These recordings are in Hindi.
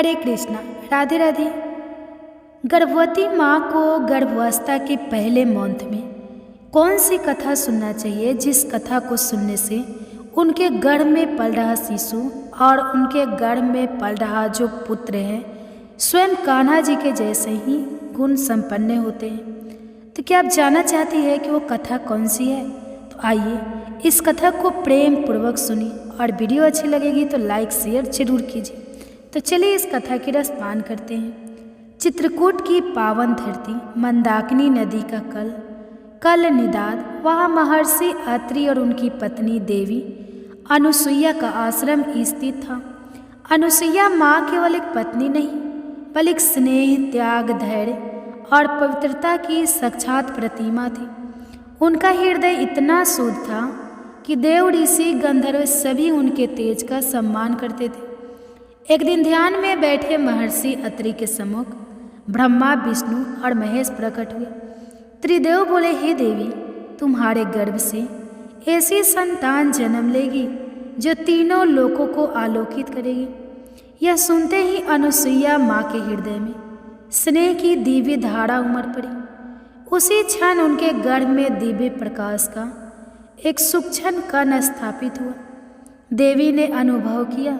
हरे कृष्णा। राधे राधे। गर्भवती माँ को गर्भावस्था के पहले मंथ में कौन सी कथा सुनना चाहिए, जिस कथा को सुनने से उनके गर्भ में पल रहा शिशु और उनके गर्भ में पल रहा जो पुत्र है स्वयं कान्हा जी के जैसे ही गुण संपन्न होते हैं। तो क्या आप जानना चाहती है कि वो कथा कौन सी है? तो आइए इस कथा को प्रेम पूर्वक सुनिए और वीडियो अच्छी लगेगी तो लाइक शेयर जरूर कीजिए। तो चलिए इस कथा की रसपान करते हैं। चित्रकूट की पावन धरती, मंदाकिनी नदी का कल निदाद, वहाँ महर्षि अत्रि और उनकी पत्नी देवी अनुसुईया का आश्रम स्थित था। अनुसुईया माँ केवल एक पत्नी नहीं बल्कि स्नेह, त्याग, धैर्य और पवित्रता की साक्षात प्रतिमा थी। उनका हृदय इतना शुद्ध था कि देव, ऋषि, गंधर्व सभी उनके तेज का सम्मान करते थे। एक दिन ध्यान में बैठे महर्षि अत्रि के सम्मुख ब्रह्मा, विष्णु और महेश प्रकट हुए। त्रिदेव बोले, हे देवी, तुम्हारे गर्भ से ऐसी संतान जन्म लेगी जो तीनों लोकों को आलोकित करेगी। यह सुनते ही अनुसुईया माँ के हृदय में स्नेह की दिव्य धारा उमड़ पड़ी। उसी क्षण उनके गर्भ में दिव्य प्रकाश का एक सूक्ष्म कण स्थापित हुआ। देवी ने अनुभव किया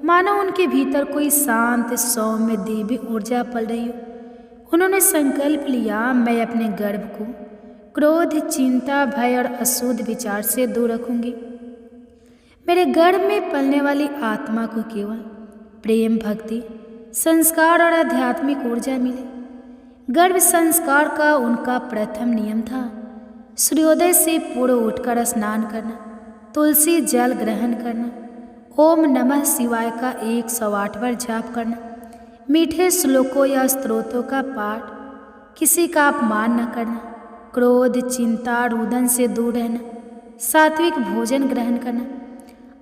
मानो उनके भीतर कोई शांत, सौम्य, दिव्य ऊर्जा पल रही हो। उन्होंने संकल्प लिया, मैं अपने गर्भ को क्रोध, चिंता, भय और अशुद्ध विचार से दूर रखूंगी। मेरे गर्भ में पलने वाली आत्मा को केवल प्रेम, भक्ति, संस्कार और आध्यात्मिक ऊर्जा मिले। गर्भ संस्कार का उनका प्रथम नियम था सूर्योदय से पूर्व उठकर स्नान करना, तुलसी जल ग्रहण करना, ओम नमः शिवाय का 108 बार जाप करना, मीठे श्लोकों या स्तोत्रों का पाठ, किसी का अपमान न करना, क्रोध, चिंता, रुदन से दूर रहना, सात्विक भोजन ग्रहण करना।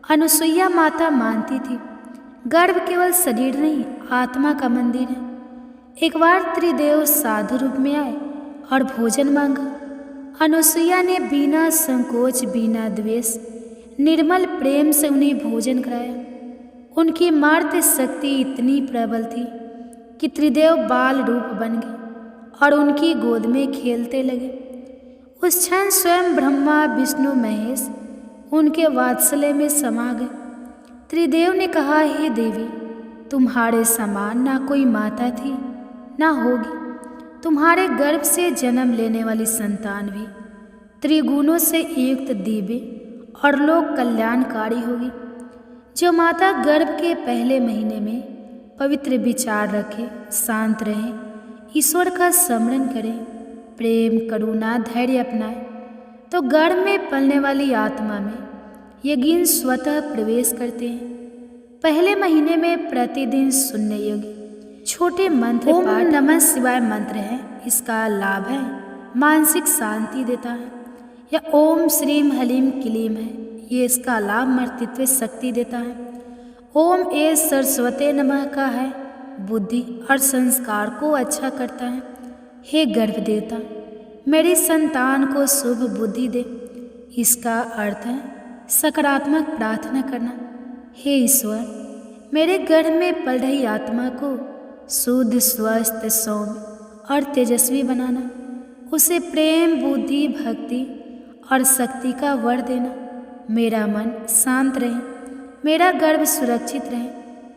अनुसुईया माता मानती थी गर्भ केवल शरीर नहीं, आत्मा का मंदिर है। एक बार त्रिदेव साधु रूप में आए और भोजन मांगा। अनुसुईया ने बिना संकोच, बिना द्वेष, निर्मल प्रेम से उन्हें भोजन कराया। उनकी मातृ शक्ति इतनी प्रबल थी कि त्रिदेव बाल रूप बन गए और उनकी गोद में खेलते लगे। उस क्षण स्वयं ब्रह्मा, विष्णु, महेश उनके वात्सल्य में समा गए। त्रिदेव ने कहा, हे देवी, तुम्हारे समान ना कोई माता थी ना होगी। तुम्हारे गर्भ से जन्म लेने वाली संतान भी त्रिगुणों से युक्त, दिव्य और लोक कल्याणकारी होगी। जो माता गर्भ के पहले महीने में पवित्र विचार रखे, शांत रहे, ईश्वर का स्मरण करे, प्रेम, करुणा, धैर्य अपनाए, तो गर्भ में पलने वाली आत्मा में ये गुण स्वतः प्रवेश करते हैं। पहले महीने में प्रतिदिन सुनने योग्य छोटे मंत्र ओम नमः शिवाय मंत्र है। इसका लाभ है मानसिक शांति देता है। या ओम श्रीम हलीम क्लीम है, ये इसका लाभ मर्तित्व शक्ति देता है। ओम ए सरस्वते नमः का है, बुद्धि और संस्कार को अच्छा करता है। हे गर्भ देवता, मेरी संतान को शुभ बुद्धि दे, इसका अर्थ है सकारात्मक प्रार्थना करना। हे ईश्वर, मेरे गर्भ में पल रही आत्मा को शुद्ध, स्वस्थ, सौम्य और तेजस्वी बनाना, उसे प्रेम, बुद्धि, भक्ति और शक्ति का वर देना। मेरा मन शांत रहे, मेरा गर्भ सुरक्षित रहे।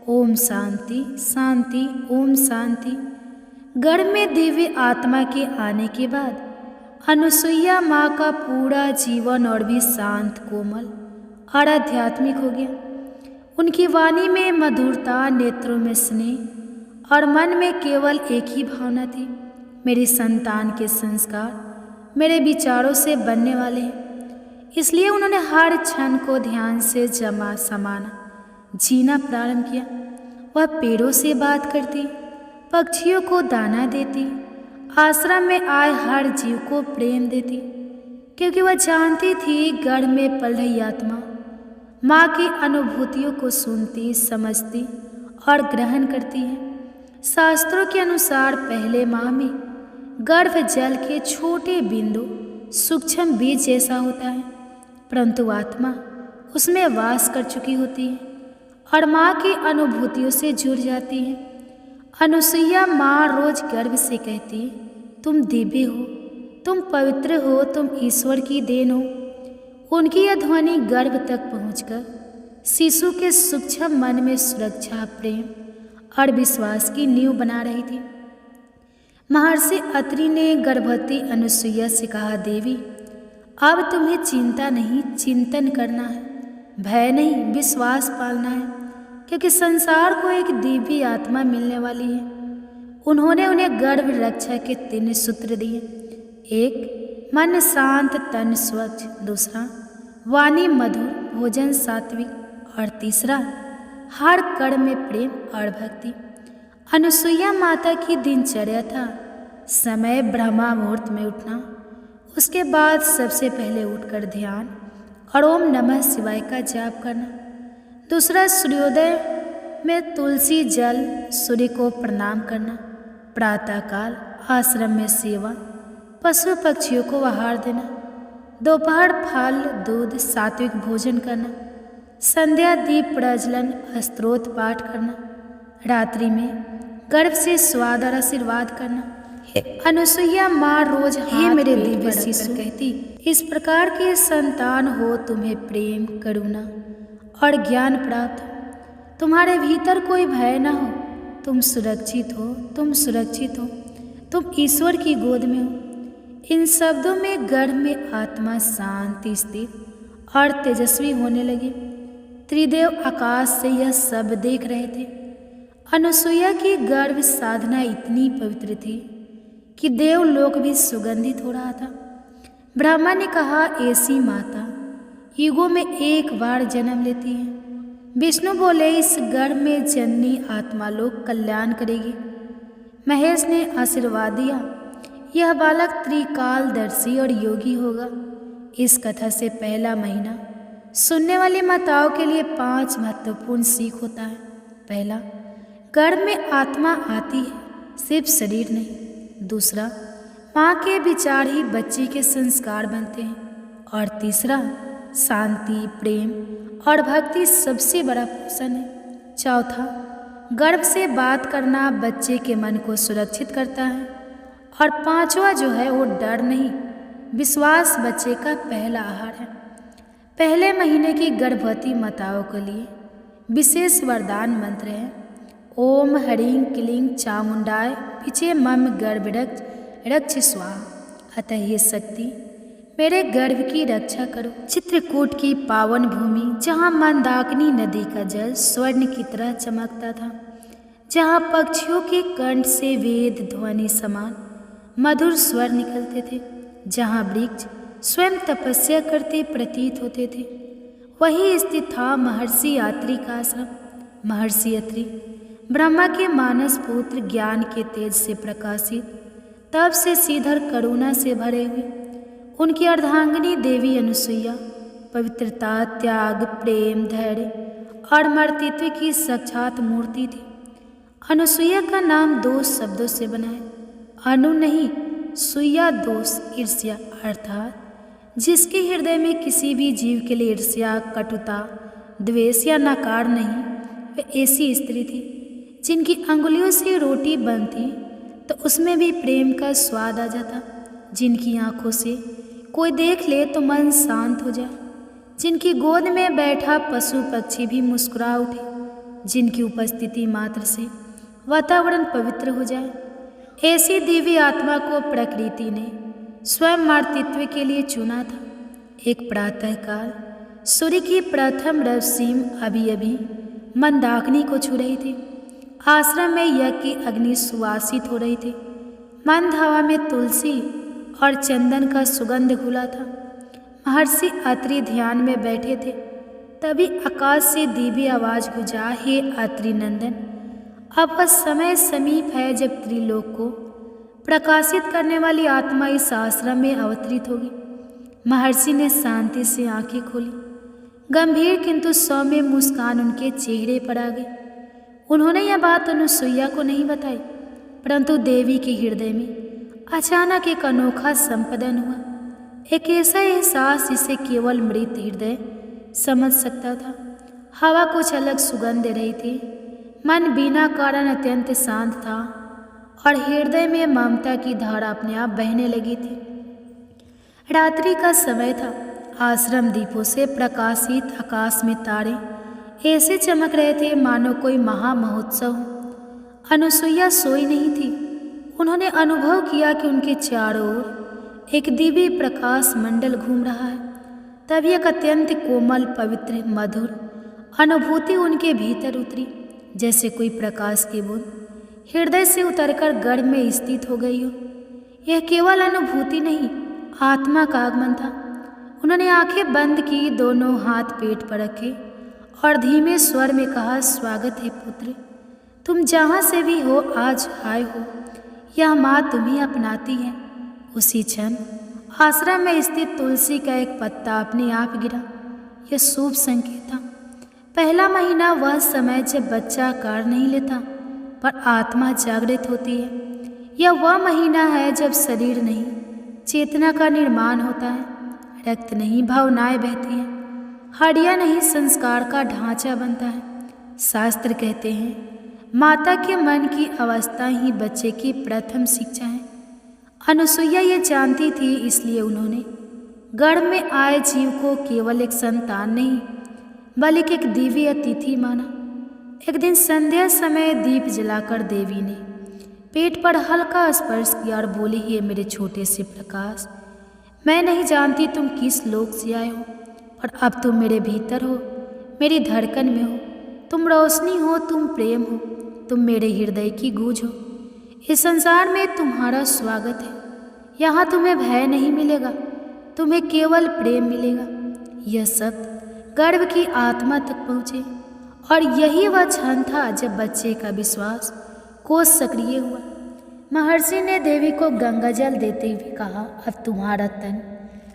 ओम शांति शांति, ओम शांति। गर्भ में दिव्य आत्मा के आने के बाद अनुसुईया माँ का पूरा जीवन और भी शांत, कोमल और आध्यात्मिक हो गया। उनकी वाणी में मधुरता, नेत्रों में स्नेह और मन में केवल एक ही भावना थी, मेरी संतान के संस्कार मेरे विचारों से बनने वाले हैं। इसलिए उन्होंने हर क्षण को ध्यान से समाना, जीना प्रारंभ किया। वह पेड़ों से बात करती, पक्षियों को दाना देती, आश्रम में आए हर जीव को प्रेम देती, क्योंकि वह जानती थी गर्भ में पल रही आत्मा माँ की अनुभूतियों को सुनती, समझती और ग्रहण करती है। शास्त्रों के अनुसार पहले माह में गर्भ जल के छोटे बिंदु सूक्ष्म बीज जैसा होता है, परंतु आत्मा उसमें वास कर चुकी होती है और माँ की अनुभूतियों से जुड़ जाती हैं। अनुसुईया माँ रोज गर्व से कहती है, तुम दिव्य हो, तुम पवित्र हो, तुम ईश्वर की देन हो। उनकी यह ध्वनि गर्भ तक पहुंचकर शिशु के सूक्ष्म मन में सुरक्षा, प्रेम और विश्वास की नींव बना रही थी। महर्षि अत्रि ने गर्भवती अनुसुईया से कहा, देवी, अब तुम्हें चिंता नहीं, चिंतन करना है, भय नहीं, विश्वास पालना है, क्योंकि संसार को एक दिव्य आत्मा मिलने वाली है। उन्होंने उन्हें गर्भ रक्षा के 3 सूत्र दिए। एक, मन शांत, तन स्वच्छ। दूसरा, वाणी मधुर, भोजन सात्विक। और तीसरा, हर कण में प्रेम और भक्ति। अनुसुईया माता की दिनचर्या था समय ब्रह्मा मुहूर्त में उठना, उसके बाद सबसे पहले उठकर ध्यान और ओम नमः शिवाय का जाप करना। दूसरा, सूर्योदय में तुलसी जल सूर्य को प्रणाम करना। प्रातःकाल आश्रम में सेवा, पशु पक्षियों को आहार देना। दोपहर फल दूध सात्विक भोजन करना। संध्या दीप प्रज्वलन स्तोत्र पाठ करना। रात्रि में गर्भ से स्वाद और आशीर्वाद करना। अनुसुईया माँ रोज हे मेरे दिव्य शिशु कहती, इस प्रकार के संतान हो तुम्हें प्रेम, करुणा और ज्ञान प्राप्त हो। तुम्हारे भीतर कोई भय न हो, तुम सुरक्षित हो, तुम सुरक्षित हो, तुम ईश्वर की गोद में हो। इन शब्दों में गर्भ में आत्मा शांत, स्थिर और तेजस्वी होने लगी। त्रिदेव आकाश से यह सब देख रहे थे। अनुसुईया की गर्भ साधना इतनी पवित्र थी कि देवलोक भी सुगंधित हो रहा था। ब्रह्मा ने कहा, ऐसी माता युगों में एक बार जन्म लेती है। विष्णु बोले, इस गर्भ में जननी आत्मा लोक कल्याण करेगी। महेश ने आशीर्वाद दिया, यह बालक त्रिकालदर्शी और योगी होगा। इस कथा से पहला महीना सुनने वाली माताओं के लिए 5 महत्वपूर्ण सीख होता है। पहला, गर्भ में आत्मा आती है, सिर्फ शरीर नहीं। दूसरा, माँ के विचार ही बच्चे के संस्कार बनते हैं। और तीसरा, शांति, प्रेम और भक्ति सबसे बड़ा पोषण है। चौथा, गर्भ से बात करना बच्चे के मन को सुरक्षित करता है। और पांचवा जो है वो डर नहीं, विश्वास बच्चे का पहला आहार है। पहले महीने की गर्भवती माताओं के लिए विशेष वरदान मंत्र है, ओम ह्रीं क्लीं चामुंडाय पिचे मम गर्भ रक्ष स्वाहा। अतः ये शक्ति मेरे गर्भ की रक्षा करो। चित्रकूट की पावन भूमि, जहाँ मंदाकिनी नदी का जल स्वर्ण की तरह चमकता था, जहाँ पक्षियों के कंठ से वेद ध्वनि समान मधुर स्वर निकलते थे, जहाँ वृक्ष स्वयं तपस्या करते प्रतीत होते थे, वही स्थित था महर्षि अत्रि का आश्रम। महर्षि अत्रि ब्रह्मा के मानस पुत्र, ज्ञान के तेज से प्रकाशित, तब से सीधर करुणा से भरे हुए। उनकी अर्धांगिनी देवी अनुसुईया पवित्रता, त्याग, प्रेम, धैर्य और मातृत्व की साक्षात मूर्ति थी। अनुसुईया का नाम 2 शब्दों से बना है, अनु नहीं, सुईया दोष, ईर्ष्या, अर्थात जिसके हृदय में किसी भी जीव के लिए ईर्ष्या, कटुता, द्वेष या नकार नहीं, वह ऐसी स्त्री थी जिनकी अंगुलियों से रोटी बनती तो उसमें भी प्रेम का स्वाद आ जाता, जिनकी आंखों से कोई देख ले तो मन शांत हो जाए, जिनकी गोद में बैठा पशु पक्षी भी मुस्कुरा उठे, जिनकी उपस्थिति मात्र से वातावरण पवित्र हो जाए। ऐसी दिव्य आत्मा को प्रकृति ने स्वयं मातृत्व के लिए चुना था। एक प्रातःकाल सूर्य की प्रथम रश्मि अभी अभी मंदाकिनी को छू रही थी। आश्रम में यज्ञ की अग्नि सुवासित हो रही थी। मंद हवा में तुलसी और चंदन का सुगंध घुला था। महर्षि अत्रि ध्यान में बैठे थे, तभी आकाश से दिव्य आवाज गुजा, हे अत्रि नंदन, अब वह समय समीप है जब त्रिलोक को प्रकाशित करने वाली आत्मा इस आश्रम में अवतरित होगी। महर्षि ने शांति से आंखें खोली। गंभीर किंतु सौम्य मुस्कान उनके चेहरे पर आ गई। उन्होंने यह बात अनुसुईया को नहीं बताई, परंतु देवी के हृदय में अचानक एक अनोखा संपदन हुआ, एक ऐसा एहसास जिसे केवल मृत हृदय समझ सकता था। हवा कुछ अलग सुगंध दे रही थी। मन बिना कारण अत्यंत शांत था और हृदय में ममता की धारा अपने आप बहने लगी थी। रात्रि का समय था। आश्रम दीपों से प्रकाशित आकाश में तारे ऐसे चमक रहे थे मानो कोई महामहोत्सव हो। अनुसुईया सोई नहीं थी। उन्होंने अनुभव किया कि उनके चारों ओर एक दिव्य प्रकाश मंडल घूम रहा है। तभी एक अत्यंत कोमल, पवित्र, मधुर अनुभूति उनके भीतर उतरी, जैसे कोई प्रकाश की बूंद हृदय से उतरकर गर्भ में स्थित हो गई हो। यह केवल अनुभूति नहीं, आत्मा का आगमन था। उन्होंने आंखें बंद की, दोनों हाथ पेट पर रखे और धीमे स्वर में कहा, स्वागत है पुत्र, तुम जहाँ से भी हो आज आए हो। यह माँ तुम्हें अपनाती है। उसी क्षण आश्रम में स्थित तुलसी का एक पत्ता अपने आप गिरा। यह शुभ संकेत था। पहला महीना वह समय जब बच्चा आकार नहीं लेता पर आत्मा जागृत होती है। यह वह महीना है जब शरीर नहीं, चेतना का निर्माण होता है। रक्त नहीं, भावनाएं बहती हैं। हड्डियां नहीं, संस्कार का ढांचा बनता है। शास्त्र कहते हैं माता के मन की अवस्था ही बच्चे की प्रथम शिक्षा है। अनुसुईया ये जानती थी, इसलिए उन्होंने गर्भ में आए जीव को केवल एक संतान नहीं बल्कि एक दिव्य अतिथि माना। एक दिन संध्या समय दीप जलाकर देवी ने पेट पर हल्का स्पर्श किया और बोली, हे मेरे छोटे से प्रकाश, मैं नहीं जानती तुम किस लोक से आए हो, पर अब तुम मेरे भीतर हो, मेरी धड़कन में हो। तुम रोशनी हो, तुम प्रेम हो, तुम मेरे हृदय की गूंज हो। इस संसार में तुम्हारा स्वागत है। यहाँ तुम्हें भय नहीं मिलेगा, तुम्हें केवल प्रेम मिलेगा। यह शब्द गर्भ की आत्मा तक पहुँचे और यही वह क्षण था जब बच्चे का विश्वास कोष सक्रिय हुआ। महर्षि ने देवी को गंगा जल देते हुए कहा, अब तुम्हारा तन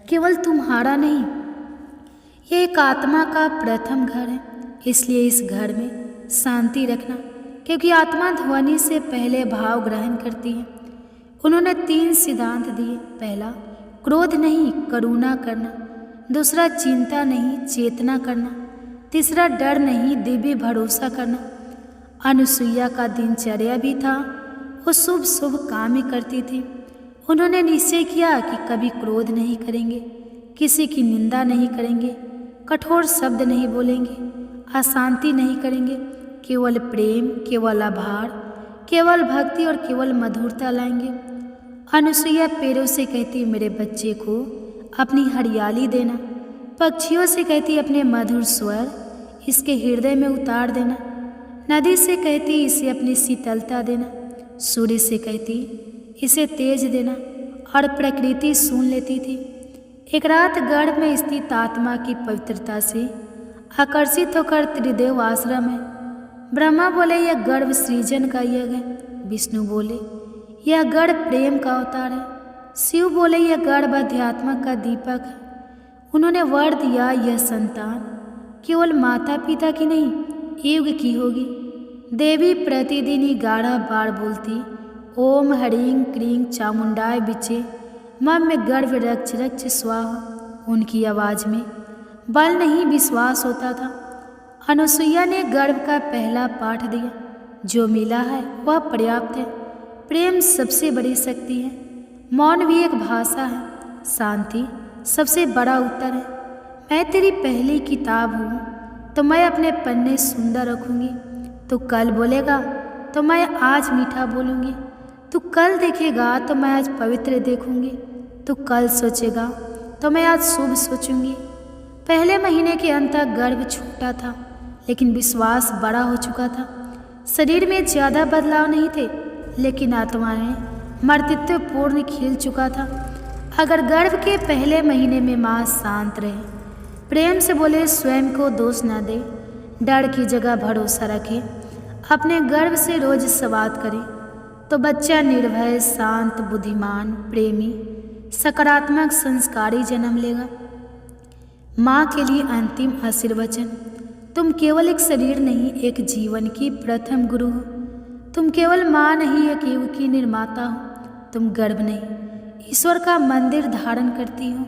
केवल तुम्हारा नहीं, ये एक आत्मा का प्रथम घर है। इसलिए इस घर में शांति रखना, क्योंकि आत्मा ध्वनि से पहले भाव ग्रहण करती है। उन्होंने 3 सिद्धांत दिए। पहला, क्रोध नहीं, करुणा करना। दूसरा, चिंता नहीं, चेतना करना। तीसरा, डर नहीं, दिव्य भरोसा करना। अनुसुईया का दिनचर्या भी था। वो शुभ शुभ काम ही करती थी। उन्होंने निश्चय किया कि कभी क्रोध नहीं करेंगे, किसी की निंदा नहीं करेंगे, कठोर शब्द नहीं बोलेंगे, अशांति नहीं करेंगे। केवल प्रेम, केवल आभार, केवल भक्ति और केवल मधुरता लाएंगे। अनुसुईया पैरों से कहती, मेरे बच्चे को अपनी हरियाली देना। पक्षियों से कहती, अपने मधुर स्वर इसके हृदय में उतार देना। नदी से कहती, इसे अपनी शीतलता देना। सूर्य से कहती, इसे तेज देना। और प्रकृति सुन लेती थी। एक रात गर्भ में स्थित आत्मा की पवित्रता से आकर्षित होकर त्रिदेव आश्रम है। ब्रह्मा बोले, यह गर्भ सृजन का यज्ञ है। विष्णु बोले, यह गर्भ प्रेम का अवतार है। शिव बोले, यह गर्भ अध्यात्म का दीपक है। उन्होंने वर दिया, यह संतान केवल माता पिता की नहीं, युग की होगी। देवी प्रतिदिन ही 11 बार बोलती, ओम ह्रीं क्रीं चामुंडाय विचे मम में गर्भ रक्ष रक्ष स्वाहा। उनकी आवाज़ में बल नहीं, विश्वास होता था। अनुसुईया ने गर्भ का पहला पाठ दिया, जो मिला है वह पर्याप्त है। प्रेम सबसे बड़ी शक्ति है। मौन भी एक भाषा है। शांति सबसे बड़ा उत्तर है। मैं तेरी पहली किताब हूँ, तो मैं अपने पन्ने सुंदर रखूँगी। तू कल बोलेगा तो मैं आज मीठा बोलूँगी। तू कल देखेगा तो मैं आज पवित्र देखूँगी। तू कल सोचेगा तो मैं आज शुभ सोचूँगी। पहले महीने के अंत तक गर्भ छोटा था, लेकिन विश्वास बड़ा हो चुका था। शरीर में ज़्यादा बदलाव नहीं थे, लेकिन आत्मा में मर्तित्व पूर्ण खिल चुका था। अगर गर्भ के पहले महीने में माँ शांत रहे, प्रेम से बोले, स्वयं को दोष न दे, डर की जगह भरोसा रखे, अपने गर्भ से रोज संवाद करे, तो बच्चा निर्भय, शांत, बुद्धिमान, प्रेमी, सकारात्मक, संस्कारी जन्म लेगा। माँ के लिए अंतिम आशीर्वचन, तुम केवल एक शरीर नहीं, एक जीवन की प्रथम गुरु हो। तुम केवल माँ नहीं, एक युग की निर्माता हो। तुम गर्भ नहीं, ईश्वर का मंदिर धारण करती हो।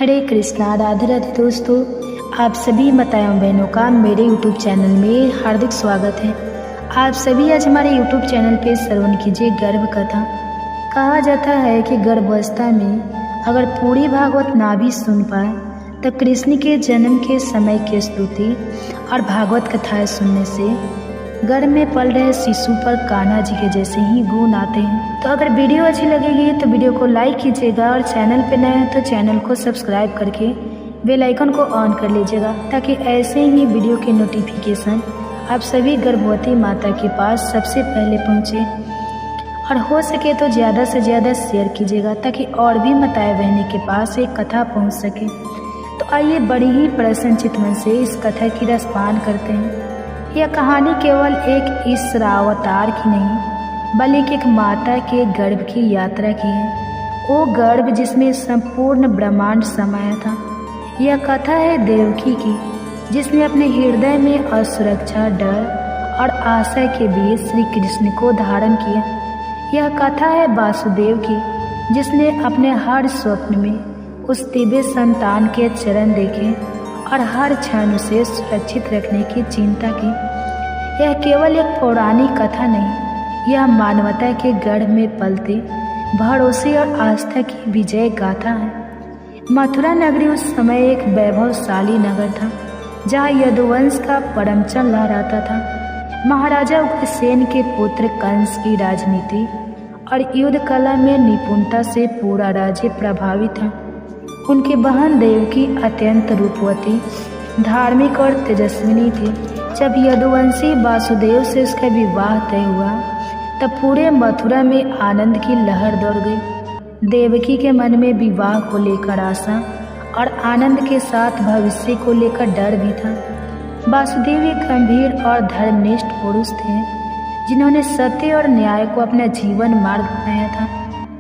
हरे कृष्णा, राधे राधे दोस्तों। आप सभी माताओं बहनों का मेरे यूट्यूब चैनल में हार्दिक स्वागत है। आप सभी आज हमारे यूट्यूब चैनल पे श्रवण कीजिए गर्भ कथा। कहा जाता है कि गर्भावस्था में अगर पूरी भागवत ना भी सुन पाए तो कृष्ण के जन्म के समय की स्तुति और भागवत कथाएं सुनने से गर्भ में पल रहे शिशु पर कान्हा जी के जैसे ही गुण आते हैं। तो अगर वीडियो अच्छी लगेगी तो वीडियो को लाइक कीजिएगा और चैनल पे नए हैं तो चैनल को सब्सक्राइब करके बेल आइकन को ऑन कर लीजिएगा, ताकि ऐसे ही वीडियो के नोटिफिकेशन आप सभी गर्भवती माता के पास सबसे पहले पहुँचे। और हो सके तो ज़्यादा से ज़्यादा शेयर कीजिएगा ताकि और भी माताएं बहनें के पास एक कथा पहुँच सके। तो आइए बड़ी ही प्रसन्नचित मन से इस कथा की रसपान करते हैं। यह कहानी केवल एक ईश्वरावतार की नहीं बल्कि एक माता के गर्भ की यात्रा की है, वो गर्भ जिसमें संपूर्ण ब्रह्मांड समाया था। यह कथा है देवकी की, जिसने अपने हृदय में असुरक्षा, डर और आशा के बीच श्री कृष्ण को धारण किया। यह कथा है वासुदेव की, जिसने अपने हर स्वप्न में उस दिव्य संतान के चरण देखे और हर क्षण उसे सुरक्षित रखने की चिंता की। यह केवल एक पौराणिक कथा नहीं, यह मानवता के गर्भ में पलते भरोसे और आस्था की विजय गाथा है। मथुरा नगरी उस समय एक वैभवशाली नगर था, जहाँ यदुवंश का परमचल लहराता था। महाराजा उग्रसेन के पुत्र कंस की राजनीति और युद्ध कला में निपुणता से पूरा राज्य प्रभावित था। उनकी बहन देवकी अत्यंत रूपवती, धार्मिक और तेजस्विनी थी। जब यदुवंशी वासुदेव से उसका विवाह तय हुआ तब पूरे मथुरा में आनंद की लहर दौड़ गई। देवकी के मन में विवाह को लेकर आशा और आनंद के साथ भविष्य को लेकर डर भी था। वासुदेव एक गंभीर और धर्मनिष्ठ पुरुष थे, जिन्होंने सत्य और न्याय को अपना जीवन मार्ग बनाया था।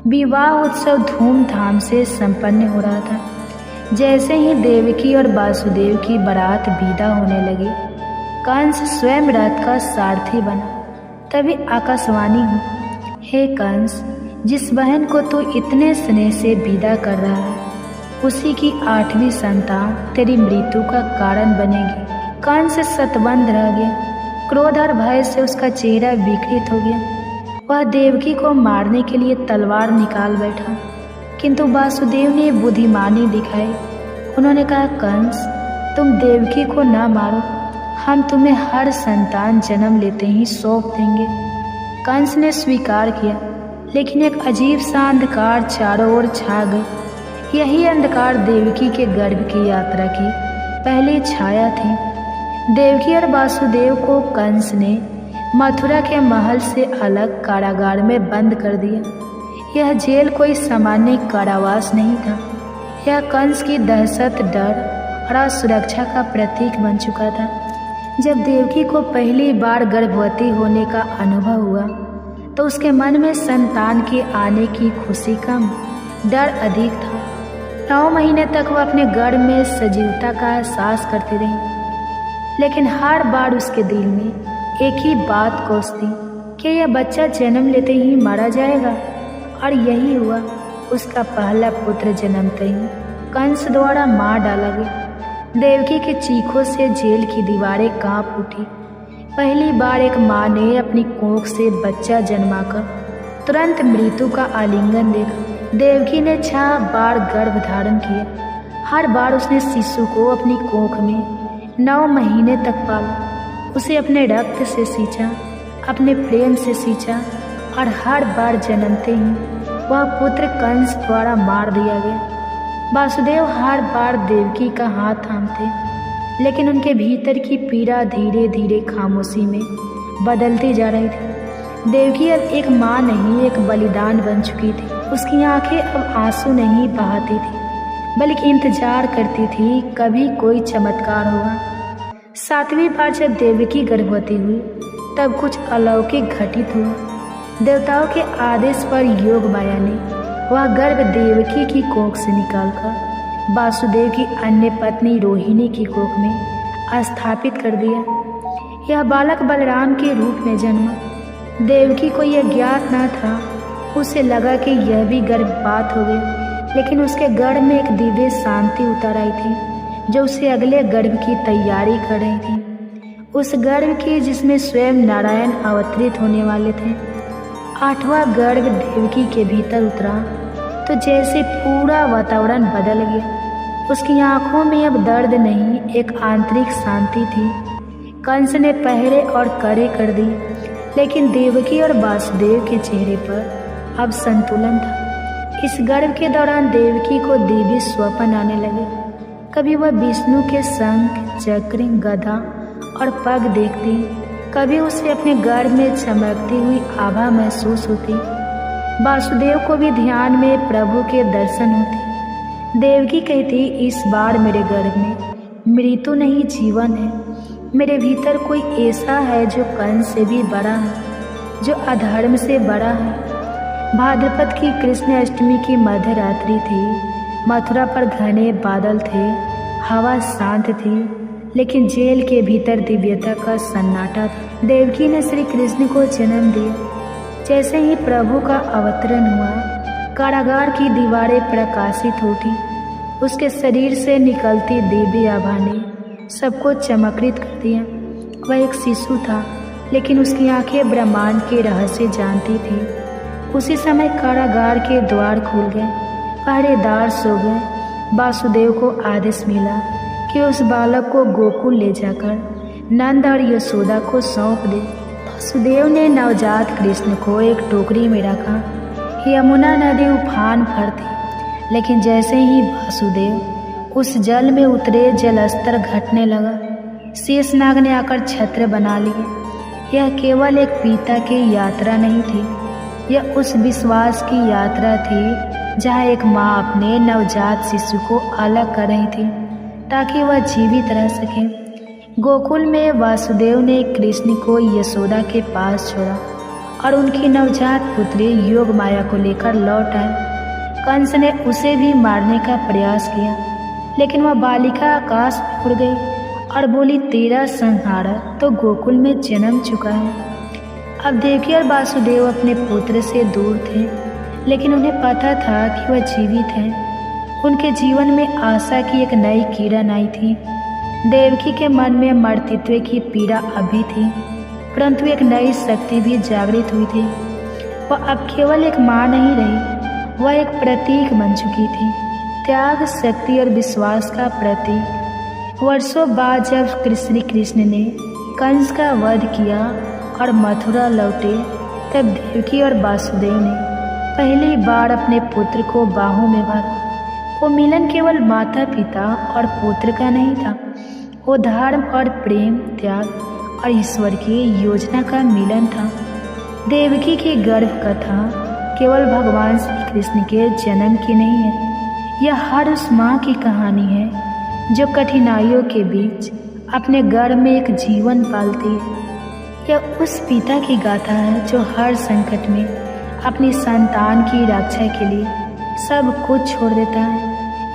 विवाह उत्सव धूमधाम से संपन्न हो रहा था। जैसे ही देवकी और वासुदेव की बारात विदा होने लगी, कंस स्वयं रथ का सारथी बना। तभी आकाशवाणी हुई, हे कंस, जिस बहन को तू इतने स्नेह से विदा कर रहा है, उसी की 8वीं संतान तेरी मृत्यु का कारण बनेगी। कंस शतबंध रह गया। क्रोध और भय से उसका चेहरा विकृत हो गया। वह देवकी को मारने के लिए तलवार निकाल बैठा, किंतु वासुदेव ने बुद्धिमानी दिखाई। उन्होंने कहा, कंस, तुम देवकी को न मारो, हम तुम्हें हर संतान जन्म लेते ही सौंप देंगे। कंस ने स्वीकार किया, लेकिन एक अजीब सा अंधकार चारों ओर छा गई। यही अंधकार देवकी के गर्भ की यात्रा की पहली छाया थी। देवकी और वासुदेव को कंस ने मथुरा के महल से अलग कारागार में बंद कर दिया। यह जेल कोई सामान्य कारावास नहीं था, यह कंस की दहशत, डर और असुरक्षा का प्रतीक बन चुका था। जब देवकी को पहली बार गर्भवती होने का अनुभव हुआ तो उसके मन में संतान के आने की खुशी कम, डर अधिक था। 9 महीने तक वह अपने गर्भ में सजीवता का एहसास करती रही, लेकिन हर बार उसके दिल में एक ही बात कोसती कि यह बच्चा जन्म लेते ही मारा जाएगा। और यही हुआ। उसका पहला पुत्र जन्मते ही कंस द्वारा मार डाला गया। देवकी के चीखों से जेल की दीवारें कांप उठी। पहली बार एक माँ ने अपनी कोख से बच्चा जन्माकर तुरंत मृत्यु का आलिंगन देखा। देवकी ने 6 बार गर्भ धारण किया। हर बार उसने शिशु को अपनी कोख में 9 महीने तक पाला। उसे अपने रक्त से सींचा, अपने प्रेम से सींचा और हर बार जन्मते ही वह पुत्र कंस द्वारा मार दिया गया। वासुदेव हर बार देवकी का हाथ थामते, लेकिन उनके भीतर की पीड़ा धीरे धीरे खामोशी में बदलती जा रही थी। देवकी अब एक माँ नहीं, एक बलिदान बन चुकी थी। उसकी आंखें अब आंसू नहीं बहाती थी, बल्कि इंतजार करती थी कभी कोई चमत्कार होगा। 7वीं बार जब देवकी गर्भवती हुई तब कुछ अलौकिक घटित हुआ। देवताओं के आदेश पर योग माया ने वह गर्भ देवकी की कोख से निकालकर वासुदेव की अन्य पत्नी रोहिणी की कोख में स्थापित कर दिया। यह बालक बलराम के रूप में जन्मा। देवकी को यह ज्ञात न था। उसे लगा कि यह भी गर्भपात हो गया, लेकिन उसके गर्भ में एक दिव्य शांति उतर आई थी जो उसे अगले गर्भ की तैयारी कर रही थी, उस गर्भ की जिसमें स्वयं नारायण अवतरित होने वाले थे। 8वां गर्भ देवकी के भीतर उतरा तो जैसे पूरा वातावरण बदल गया। उसकी आंखों में अब दर्द नहीं, एक आंतरिक शांति थी। कंस ने पहरे और कड़े कर दी, लेकिन देवकी और वासुदेव के चेहरे पर अब संतुलन था। इस गर्भ के दौरान देवकी को दिव्य स्वप्न आने लगे। कभी वह विष्णु के शंख, चक्र, गदा और पग देखती, कभी उसे अपने गर्भ में चमकती हुई आभा महसूस होती। वासुदेव को भी ध्यान में प्रभु के दर्शन होते। देवकी कहती, इस बार मेरे गर्भ में मृत्यु नहीं जीवन है। मेरे भीतर कोई ऐसा है जो कंस से भी बड़ा है, जो अधर्म से बड़ा है। भाद्रपद की कृष्ण अष्टमी की मध्य रात्रि थी। मथुरा पर घने बादल थे, हवा शांत थी, लेकिन जेल के भीतर दिव्यता का सन्नाटा था। देवकी ने श्री कृष्ण को जन्म दिया। जैसे ही प्रभु का अवतरण हुआ, कारागार की दीवारें प्रकाशित उठी। उसके शरीर से निकलती दिव्य आभा ने सबको चमत्कृत कर दिया। वह एक शिशु था, लेकिन उसकी आंखें ब्रह्मांड के रहस्य जानती थी। उसी समय कारागार के द्वार खुल गए, पहरेदार सो गए। वासुदेव को आदेश मिला कि उस बालक को गोकुल ले जाकर नंद और यशोदा को सौंप दे। वासुदेव ने नवजात कृष्ण को एक टोकरी में रखा। यमुना नदी उफान पर थी, लेकिन जैसे ही वासुदेव उस जल में उतरे, जलस्तर घटने लगा। शेषनाग ने आकर छत्र बना लिए। यह केवल एक पिता की यात्रा नहीं थी, यह उस विश्वास की यात्रा थी जहाँ एक माँ अपने नवजात शिशु को अलग कर रही थी ताकि वह जीवित रह सके। गोकुल में वासुदेव ने कृष्ण को यशोदा के पास छोड़ा और उनकी नवजात पुत्री योग माया को लेकर लौट आए। कंस ने उसे भी मारने का प्रयास किया, लेकिन वह बालिका आकाश में उड़ गई और बोली, तेरा संहार तो गोकुल में जन्म चुका है। अब देवकी और वासुदेव अपने पुत्र से दूर थे, लेकिन उन्हें पता था कि वह जीवित हैं। उनके जीवन में आशा की एक नई किरण आई थी। देवकी के मन में मर्तित्व की पीड़ा अभी थी, परंतु एक नई शक्ति भी जागृत हुई थी। वह अब केवल एक माँ नहीं रही, वह एक प्रतीक बन चुकी थी, त्याग, शक्ति और विश्वास का प्रतीक। वर्षों बाद जब श्री कृष्ण ने कंस का वध किया और मथुरा लौटे, तब देवकी और वासुदेव ने पहली बार अपने पुत्र को बाहों में भरा। वो मिलन केवल माता पिता और पुत्र का नहीं था, वो धर्म और प्रेम, त्याग और ईश्वर की योजना का मिलन था। देवकी की गर्भ कथा केवल भगवान श्री कृष्ण के जन्म की नहीं है, यह हर उस माँ की कहानी है जो कठिनाइयों के बीच अपने गर्भ में एक जीवन पालती है। यह उस पिता की गाथा है जो हर संकट में अपनी संतान की रक्षा के लिए सब कुछ छोड़ देता है।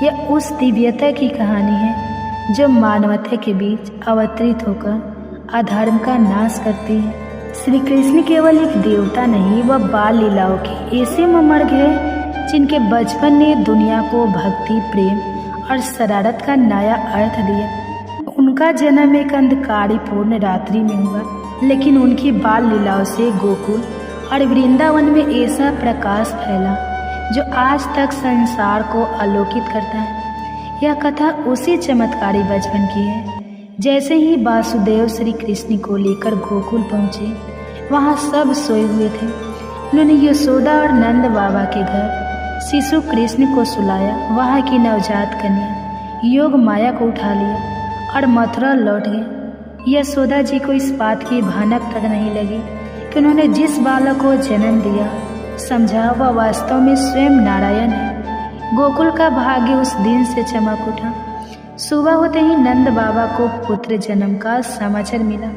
यह उस दिव्यता की कहानी है जो मानवता के बीच अवतरित होकर अधर्म का नाश करती है। श्री कृष्ण केवल एक देवता नहीं, वह बाल लीलाओं के ऐसे मर्ग है जिनके बचपन ने दुनिया को भक्ति, प्रेम और शरारत का नया अर्थ दिया। उनका जन्म एक अंधकारीपूर्ण रात्रि में हुआ, लेकिन उनकी बाल लीलाओं से गोकुल और वृंदावन में ऐसा प्रकाश फैला जो आज तक संसार को आलोकित करता है। यह कथा उसी चमत्कारी बचपन की है। जैसे ही वासुदेव श्री कृष्ण को लेकर गोकुल पहुँचे, वहाँ सब सोए हुए थे। उन्होंने यशोदा और नंद बाबा के घर शिशु कृष्ण को सुलाया। वहाँ की नवजात कन्या योग माया को उठा लिया और मथुरा लौट गए। यशोदा जी को इस बात की भनक तक नहीं लगी कि उन्होंने जिस बालक को जन्म दिया, समझा वह वास्तव में स्वयं नारायण है। गोकुल का भाग्य उस दिन से चमक उठा। सुबह होते ही नंद बाबा को पुत्र जन्म का समाचार मिला।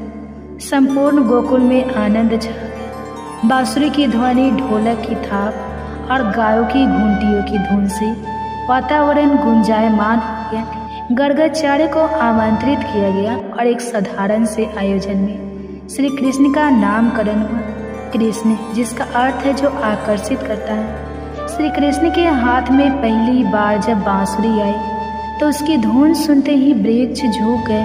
संपूर्ण गोकुल में आनंद छा गया। बांसुरी की ध्वनि, ढोलक की थाप और गायों की घंटियों की धुन से वातावरण गुंजायमान हो गया। गर्गाचार्य को आमंत्रित किया गया और एक साधारण से आयोजन में श्री कृष्ण का नामकरण हुआ। कृष्ण, जिसका अर्थ है जो आकर्षित करता है। श्री कृष्ण के हाथ में पहली बार जब बांसुरी आई तो उसकी धुन सुनते ही वृक्ष झुक गए,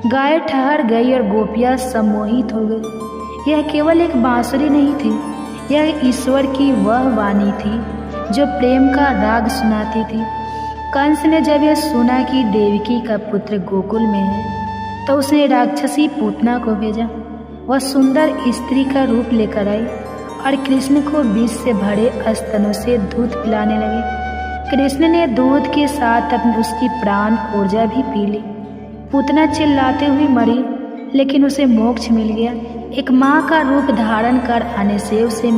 गाय ठहर गई और गोपियाँ सम्मोहित हो गई। यह केवल एक बांसुरी नहीं थी, यह ईश्वर की वह वाणी थी जो प्रेम का राग सुनाती थी। कंस ने जब यह सुना कि देवकी का पुत्र गोकुल में है तो उसने राक्षसी पूतना को भेजा। वह सुंदर स्त्री का रूप लेकर आई और कृष्ण को विष से भरे स्तनों से दूध पिलाने लगे। कृष्ण ने दूध के साथ अपनी उसकी प्राण ऊर्जा भी पी ली। पूतना चिल्लाते हुए मरी, लेकिन उसे मोक्ष मिल गया। एक माँ का रूप धारण कर आने से उसे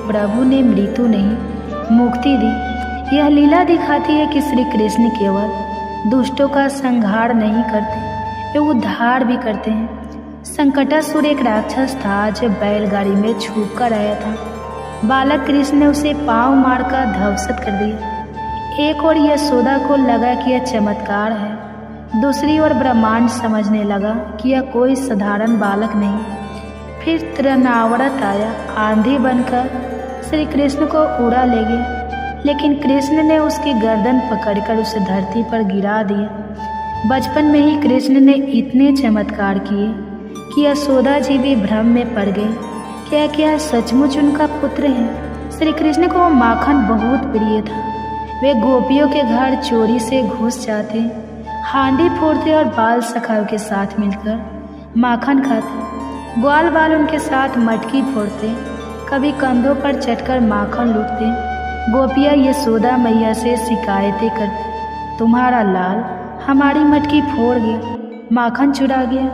प्रभु ने मृत्यु नहीं मुक्ति दी। यह लीला दिखाती है कि श्री कृष्ण केवल दुष्टों का संहार नहीं करते, वे उद्धार भी करते हैं। संकटासुर एक राक्षस था जो बैलगाड़ी में छुप कर आया था। बालक कृष्ण ने उसे पांव मारकर ध्वस्त कर दिया। एक और यशोदा को लगा कि यह चमत्कार है, दूसरी ओर ब्रह्मांड समझने लगा कि यह कोई साधारण बालक नहीं। फिर तृणावर्त आया, आंधी बनकर श्री कृष्ण को उड़ा ले गया, लेकिन कृष्ण ने उसकी गर्दन पकड़कर उसे धरती पर गिरा दिया। बचपन में ही कृष्ण ने इतने चमत्कार किए कि यशोदा जी भी भ्रम में पड़ गई। क्या क्या सचमुच उनका पुत्र है? श्री कृष्ण को माखन बहुत प्रिय था। वे गोपियों के घर चोरी से घुस जाते, हांडी फोड़ते और बाल सखाओं के साथ मिलकर माखन खाते। ग्वाल बाल उनके साथ मटकी फोड़ते, कभी कंधों पर चढ़कर माखन लूटते। गोपियाँ यशोदा मैया से शिकायतें करती, तुम्हारा लाल हमारी मटकी फोड़ गया, माखन चुरा गया।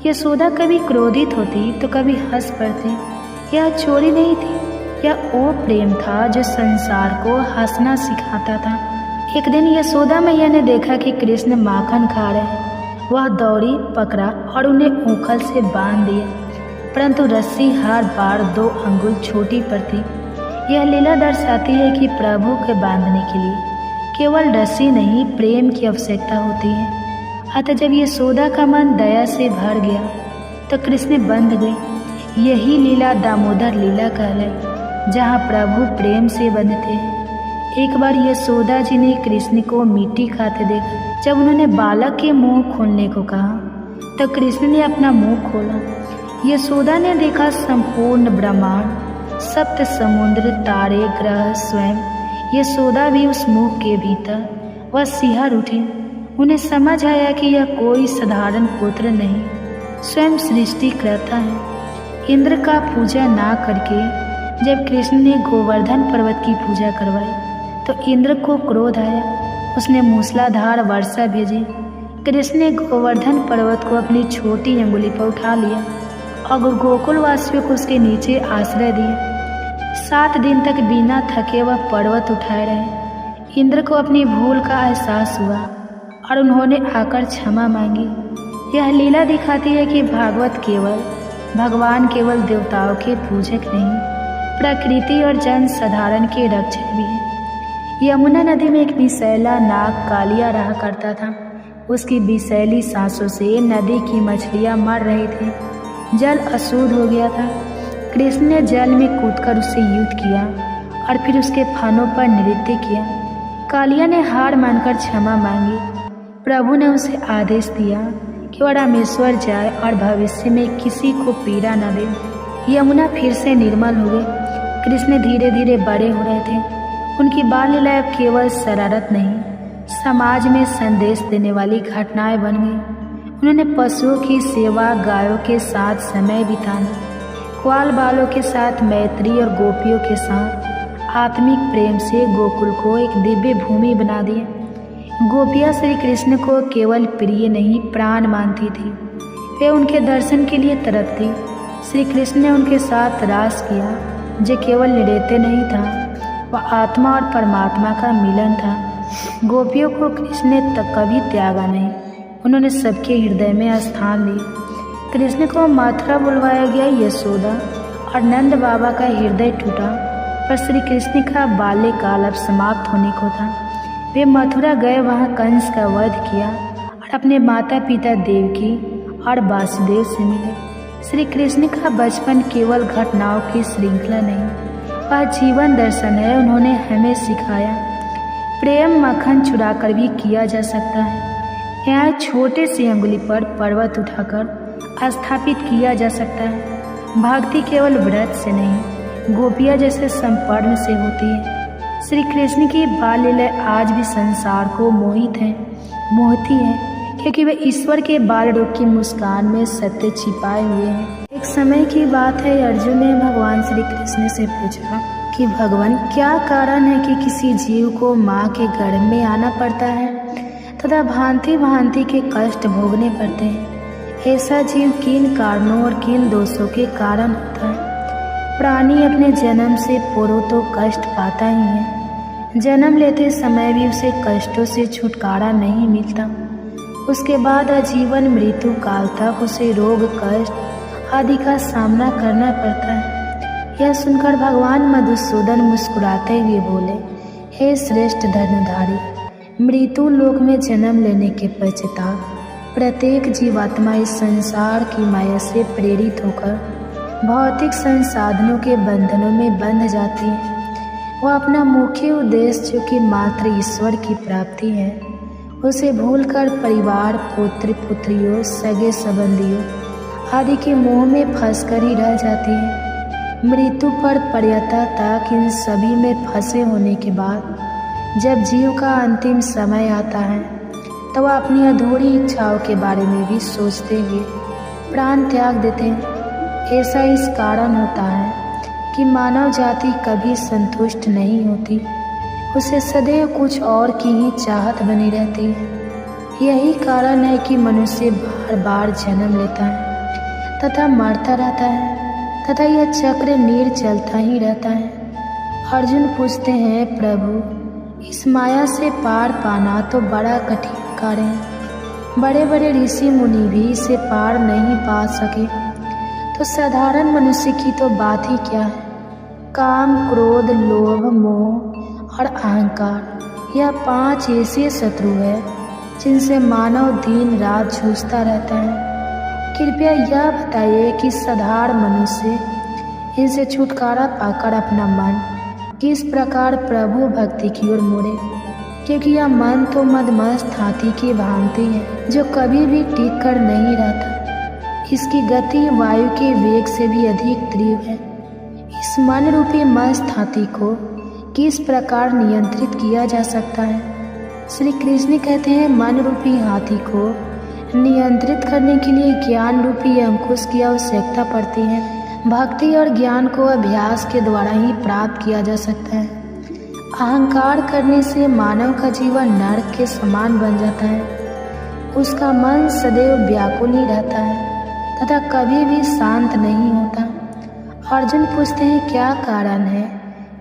यशोदा कभी क्रोधित होती तो कभी हंस पड़ती। यह चोरी नहीं थी, यह वो प्रेम था जो संसार को हंसना सिखाता था। एक दिन यशोदा मैया ने देखा कि कृष्ण माखन खा रहे। वह दौड़ी, पकड़ा और उन्हें ऊखल से बांध दिया, परंतु रस्सी हर बार 2 अंगुल छोटी पड़ती। यह लीला दर्शाती है कि प्रभु के बांधने के लिए केवल रस्सी नहीं, प्रेम की आवश्यकता होती है। अतः जब यशोदा का मन दया से भर गया तो कृष्ण बंध गए। यही लीला दामोदर लीला कहलाई, जहाँ प्रभु प्रेम से बंधते हैं। एक बार यशोदा जी ने कृष्ण को मिट्टी खाते देखा। जब उन्होंने बालक के मुंह खोलने को कहा तो कृष्ण ने अपना मुंह खोला। यशोदा ने देखा संपूर्ण ब्रह्मांड, सप्त समुद्र, तारे, ग्रह, स्वयं। यशोदा भी उस मुंह के भीतर वह सिहर उठी। उन्हें समझ आया कि यह कोई साधारण पुत्र नहीं, स्वयं सृष्टिकर्ता है। इंद्र का पूजा ना करके जब कृष्ण ने गोवर्धन पर्वत की पूजा करवाई तो इंद्र को क्रोध आया। उसने मूसलाधार वर्षा भेजी। कृष्ण ने गोवर्धन पर्वत को अपनी छोटी अंगुली पर उठा लिया और गोकुल वासियों को उसके नीचे आश्रय दिया। 7 दिन तक बिना थके वह पर्वत उठाए रहे। इंद्र को अपनी भूल का एहसास हुआ और उन्होंने आकर क्षमा मांगी। यह लीला दिखाती है कि भगवान केवल देवताओं के पूजक नहीं, प्रकृति और जन साधारण के रक्षक भी हैं। यमुना नदी में एक विषैला नाग कालिया रहा करता था। उसकी विषैली सांसों से नदी की मछलियां मर रही थी। जल अशुद्ध हो गया था। कृष्ण ने जल में कूदकर उससे युद्ध किया और फिर उसके फनों पर नृत्य किया। कालिया ने हार मानकर क्षमा मांगी। प्रभु ने उसे आदेश दिया कि वह रामेश्वर जाए और भविष्य में किसी को पीड़ा न दे। यमुना फिर से निर्मल हो गई। कृष्ण धीरे धीरे बड़े हो रहे थे। उनकी बाल लीला केवल शरारत नहीं, समाज में संदेश देने वाली घटनाएं बन गई। उन्होंने पशुओं की सेवा, गायों के साथ समय बिताना, ग्वाल बालों के साथ मैत्री और गोपियों के साथ आत्मिक प्रेम से गोकुल को एक दिव्य भूमि बना दिया। गोपियाँ श्री कृष्ण को केवल प्रिय नहीं, प्राण मानती थी। वे उनके दर्शन के लिए तड़पती। श्री कृष्ण ने उनके साथ रास किया, जो केवल नृत्य नहीं था, वह आत्मा और परमात्मा का मिलन था। गोपियों को कृष्ण ने कभी त्यागा नहीं, उन्होंने सबके हृदय में स्थान लिया। कृष्ण को मथुरा बुलवाया गया। यशोदा और नंद बाबा का हृदय टूटा, पर श्री कृष्ण का बाल्यकाल अब समाप्त होने को था। वे मथुरा गए, वहाँ कंस का वध किया और अपने माता पिता देवकी और वासुदेव से मिले। श्री कृष्ण का बचपन केवल घटनाओं की श्रृंखला नहीं, वह जीवन दर्शन है। उन्होंने हमें सिखाया प्रेम मक्खन चुराकर भी किया जा सकता है। यहाँ छोटे सी अंगुली पर पर्वत उठाकर स्थापित किया जा सकता है। भक्ति केवल व्रत से नहीं, गोपिया जैसे संपर्ण से होती है। श्री कृष्ण की बाल लीला आज भी संसार को मोहती है, क्योंकि वे ईश्वर के बाल रूप की मुस्कान में सत्य छिपाए हुए हैं। एक समय की बात है, अर्जुन ने भगवान श्री कृष्ण से पूछा कि भगवान, क्या कारण है कि किसी जीव को माँ के गर्भ में आना पड़ता है तथा भांति भांति के कष्ट भोगने पड़ते हैं? ऐसा जीव किन कारणों और किन दोषों के कारण होता है? प्राणी अपने जन्म से पूर्व तो कष्ट पाता ही है। जन्म लेते समय भी उसे कष्टों से छुटकारा नहीं मिलता। उसके बाद आजीवन मृत्यु काल तक उसे रोग, कष्ट आदि का सामना करना पड़ता है। यह सुनकर भगवान मधुसूदन मुस्कुराते हुए बोले, हे श्रेष्ठ धर्मधारी, मृत्यु लोक में जन्म लेने के पश्चात प्रत्येक जीवात्मा इस संसार की माया से प्रेरित होकर भौतिक संसाधनों के बंधनों में बंध जाती है। वह अपना मुख्य उद्देश्य, जो कि मात्र ईश्वर की प्राप्ति है, उसे भूलकर परिवार, पुत्र पुत्रियों, सगे संबंधियों आदि के मोह में फंसकर ही रह जाती है। मृत्यु पर पर्यता तक इन सभी में फंसे होने के बाद जब जीव का अंतिम समय आता है, तो वह अपनी अधूरी इच्छाओं के बारे में भी सोचते हुए प्राण त्याग देते हैं। ऐसा इस कारण होता है कि मानव जाति कभी संतुष्ट नहीं होती। उसे सदैव कुछ और की ही चाहत बनी रहती है। यही कारण है कि मनुष्य बार बार जन्म लेता है तथा मरता रहता है, तथा यह चक्र नीर चलता ही रहता है। अर्जुन पूछते हैं, प्रभु, इस माया से पार पाना तो बड़ा कठिन कार्य है। बड़े बड़े ऋषि मुनि भी इसे पार नहीं पा सके, तो साधारण मनुष्य की तो बात ही क्या है। काम, क्रोध, लोभ, मोह और अहंकार, यह 5 ऐसे शत्रु है जिनसे मानव दिन रात जूझता रहता है। कृपया यह बताइए कि साधारण मनुष्य इनसे छुटकारा पाकर अपना मन किस प्रकार प्रभु भक्ति की ओर मोड़े, क्योंकि यह मन तो मदमस्त हाथी की भांति है, जो कभी भी टिक कर नहीं रहता। इसकी गति वायु के वेग से भी अधिक तीव्र है। इस मन रूपी मस्त हाथी को किस प्रकार नियंत्रित किया जा सकता है? श्री कृष्ण कहते हैं, मन रूपी हाथी को नियंत्रित करने के लिए ज्ञान रूपी अंकुश की आवश्यकता पड़ती है। भक्ति और ज्ञान को अभ्यास के द्वारा ही प्राप्त किया जा सकता है। अहंकार करने से मानव का जीवन नरक के समान बन जाता है। उसका मन सदैव व्याकुल ही रहता है तथा कभी भी शांत नहीं होता। अर्जुन पूछते हैं, क्या कारण है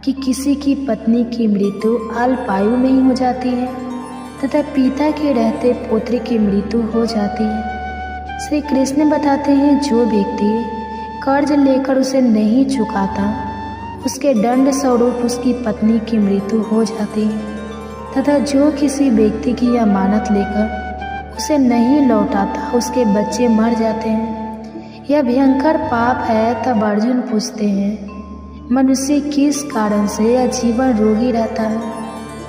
कि किसी की पत्नी की मृत्यु अल्पायु में ही हो जाती है तथा पिता के रहते पुत्र की मृत्यु हो जाती है? श्री कृष्ण बताते हैं, जो व्यक्ति कर्ज लेकर उसे नहीं चुकाता, उसके दंड स्वरूप उसकी पत्नी की मृत्यु हो जाती है, तथा जो किसी व्यक्ति की अमानत लेकर उसे नहीं लौटाता, उसके बच्चे मर जाते हैं। यह भयंकर पाप है। तब अर्जुन पूछते हैं, मनुष्य किस कारण से यह जीवन रोगी रहता है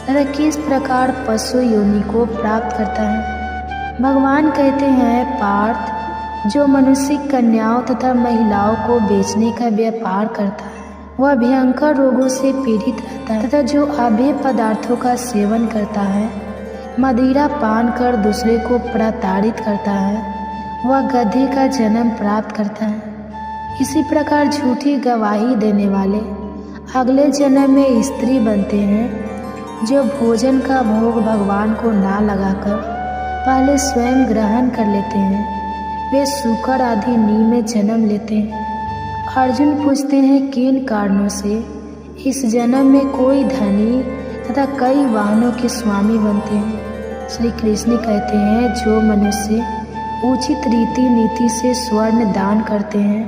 तथा किस प्रकार पशु योनि को प्राप्त करता है? भगवान कहते हैं, पार्थ, जो मनुष्य कन्याओं तथा महिलाओं को बेचने का व्यापार करता है, वह भयंकर रोगों से पीड़ित रहता है, तथा जो अभेय पदार्थों का सेवन करता है, मदिरा पान कर दूसरे को प्रताड़ित करता है, वह गधे का जन्म प्राप्त करता है। इसी प्रकार झूठी गवाही देने वाले अगले जन्म में स्त्री बनते हैं। जो भोजन का भोग भगवान को ना लगाकर पहले स्वयं ग्रहण कर लेते हैं, वे सूकर आदि नी में जन्म लेते हैं। अर्जुन पूछते हैं, किन कारणों से इस जन्म में कोई धनी तथा कई वाहनों के स्वामी बनते हैं? श्री कृष्ण कहते हैं, जो मनुष्य उचित रीति नीति से स्वर्ण दान करते हैं,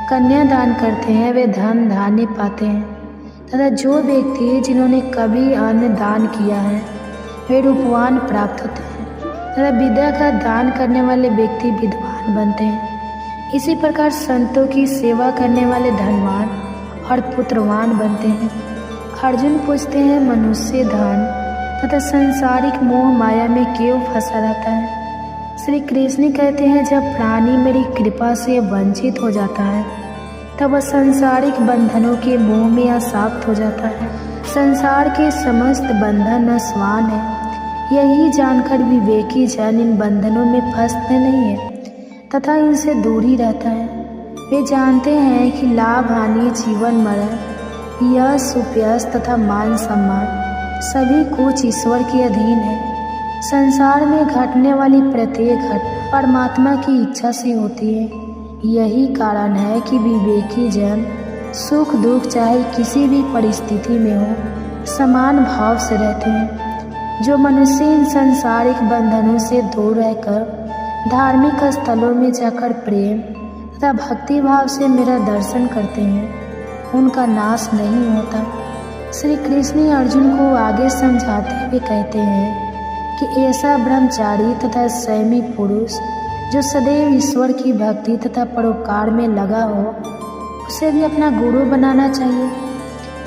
कन्या दान करते हैं, वे धन धान्य पाते हैं, तथा जो व्यक्ति जिन्होंने कभी अन्न दान किया है, वे रूपवान प्राप्त होते हैं, तथा विद्या का दान करने वाले व्यक्ति विद्वान बनते हैं। इसी प्रकार संतों की सेवा करने वाले धनवान और पुत्रवान बनते हैं। अर्जुन पूछते हैं मनुष्य धन तथा सांसारिक मोह माया में क्यों फंसा रहता है। श्री कृष्ण कहते हैं जब प्राणी मेरी कृपा से वंचित हो जाता है तब वह सांसारिक बंधनों के मोह में आसक्त हो जाता है। संसार के समस्त बंधन नश्वान है, यही जानकर विवेकी जन इन बंधनों में फंसते नहीं है तथा इनसे दूर ही रहता है। वे जानते हैं कि लाभ हानि, जीवन मरण, यश उपयश तथा मान सम्मान सभी कुछ ईश्वर के अधीन है। संसार में घटने वाली प्रत्येक घटना परमात्मा की इच्छा से होती है। यही कारण है कि विवेकी जन सुख दुख चाहे किसी भी परिस्थिति में हो समान भाव से रहते हैं। जो मनुष्य इन सांसारिक बंधनों से दूर रहकर धार्मिक स्थलों में जाकर प्रेम तथा भक्ति भाव से मेरा दर्शन करते हैं उनका नाश नहीं होता। श्री कृष्ण अर्जुन को आगे समझाते हुए कहते हैं कि ऐसा ब्रह्मचारी तथा संयमी पुरुष जो सदैव ईश्वर की भक्ति तथा परोपकार में लगा हो उसे भी अपना गुरु बनाना चाहिए।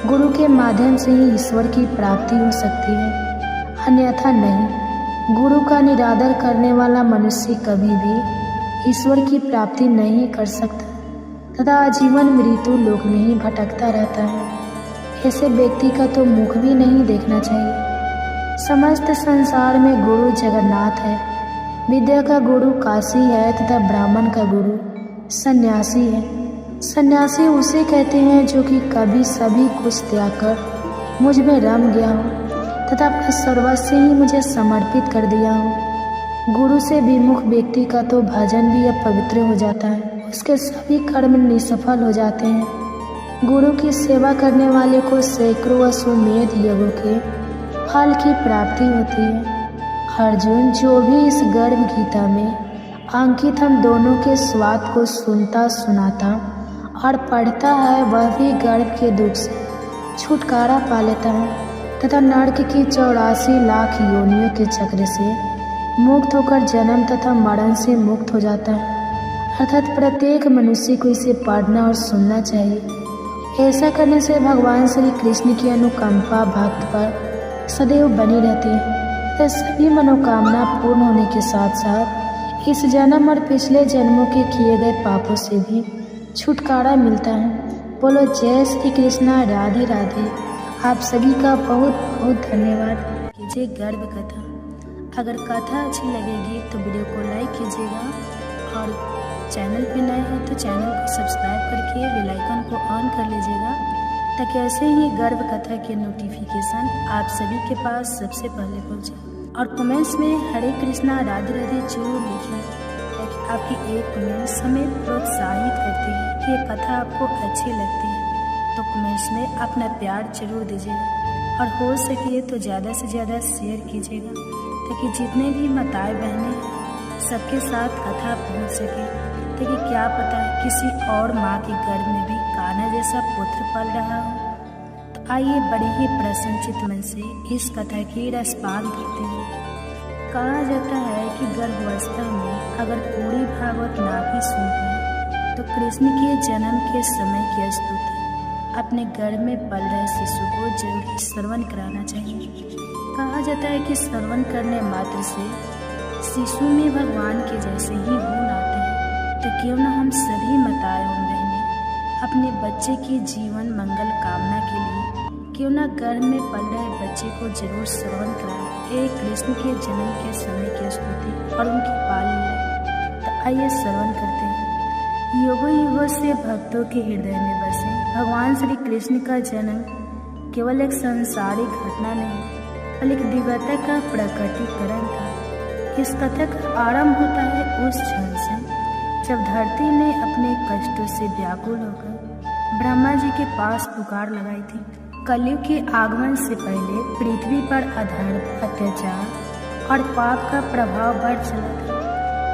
गुरु के माध्यम से ही ईश्वर की प्राप्ति हो सकती है, अन्यथा नहीं। गुरु का निरादर करने वाला मनुष्य कभी भी ईश्वर की प्राप्ति नहीं कर सकता तथा आजीवन मृत्यु लोक में ही भटकता रहता है। ऐसे व्यक्ति का तो मुख भी नहीं देखना चाहिए। समस्त संसार में गुरु जगन्नाथ है। विद्या का गुरु काशी है तथा ब्राह्मण का गुरु सन्यासी है। सन्यासी उसे कहते हैं जो कि कभी सभी कुछ त्याग कर मुझ में रम गया हो तथा अपना सर्वस्व ही मुझे समर्पित कर दिया हो। गुरु से विमुख व्यक्ति का तो भजन भी अपवित्र हो जाता है, उसके सभी कर्म निष्फल हो जाते हैं। गुरु की सेवा करने वाले को सैकड़ों अश्वमेध यज्ञों के फल की प्राप्ति होती है। अर्जुन, जो भी इस गर्भ गीता में अंकित हम दोनों के स्वाद को सुनता सुनाता और पढ़ता है वह भी गर्भ के दुख से छुटकारा पा लेता है तथा नरक की 84 लाख योनियों के चक्र से मुक्त होकर जन्म तथा मरण से मुक्त हो जाता है। अर्थात प्रत्येक मनुष्य को इसे पढ़ना और सुनना चाहिए। ऐसा करने से भगवान श्री कृष्ण की अनुकंपा भक्त पर सदैव बनी रहती है तथा सभी मनोकामना पूर्ण होने के साथ साथ इस जन्म और पिछले जन्मों के किए गए पापों से भी छुटकारा मिलता है। बोलो जय श्री कृष्णा, राधे राधे। आप सभी का बहुत बहुत धन्यवाद। कीजिए गर्भ कथा। अगर कथा अच्छी लगेगी तो वीडियो को लाइक कीजिएगा और चैनल पे नए हैं तो चैनल को सब्सक्राइब करके बेल आइकन को ऑन कर लीजिएगा ताकि ऐसे ही गर्भ कथा के नोटिफिकेशन आप सभी के पास सबसे पहले पहुंचे। और कमेंट्स में हरे कृष्णा राधे राधे जरूर लिखें ताकि आपकी एक कमेंट्स हमें प्रोत्साहित करती है कि ये कथा आपको अच्छी लगती है। तो कमेंट्स में अपना प्यार जरूर दीजिएगा और हो सके तो ज़्यादा से ज़्यादा शेयर कीजिएगा ताकि जितने भी माताएं बहनें हैं सबके साथ कथा पहुँच सके। ताकि क्या पता किसी और माँ के गर्भ में भी कान्हा जैसा पुत्र पल रहा हो। तो आइए बड़े ही प्रसन्नचित मन से इस कथा की रसपान करते हैं। कहा जाता है कि गर्भावस्था में अगर पूरी भागवत ना भी सुन पाए तो कृष्ण के जन्म के समय की स्तुति अपने गर्भ में पल रहे शिशु को जरूर श्रवण कराना चाहिए। कहा जाता है कि श्रवण करने मात्र से शिशु में भगवान के जैसे ही गुण आते हैं। तो क्यों न हम सभी माताएं एवं बहनें अपने बच्चे की जीवन मंगल कामना के लिए क्यों न गर्भ में पल रहे बच्चे को जरूर श्रवण कराएं एक कृष्ण के जन्म के समय की स्तुति और उनकी पाल लीला। तो आइए श्रवण करते हैं। युगों युगों से भक्तों के हृदय में बसे भगवान श्री कृष्ण का जन्म केवल एक सांसारिक घटना नहीं बल्कि दिव्यता का प्रकटीकरण था। इस कथा का आरंभ होता है उस क्षण से जब धरती ने अपने कष्टों से व्याकुल होकर ब्रह्मा जी के पास पुकार लगाई थी। कलयुग के आगमन से पहले पृथ्वी पर अधर्म, अत्याचार और पाप का प्रभाव बढ़ चला था।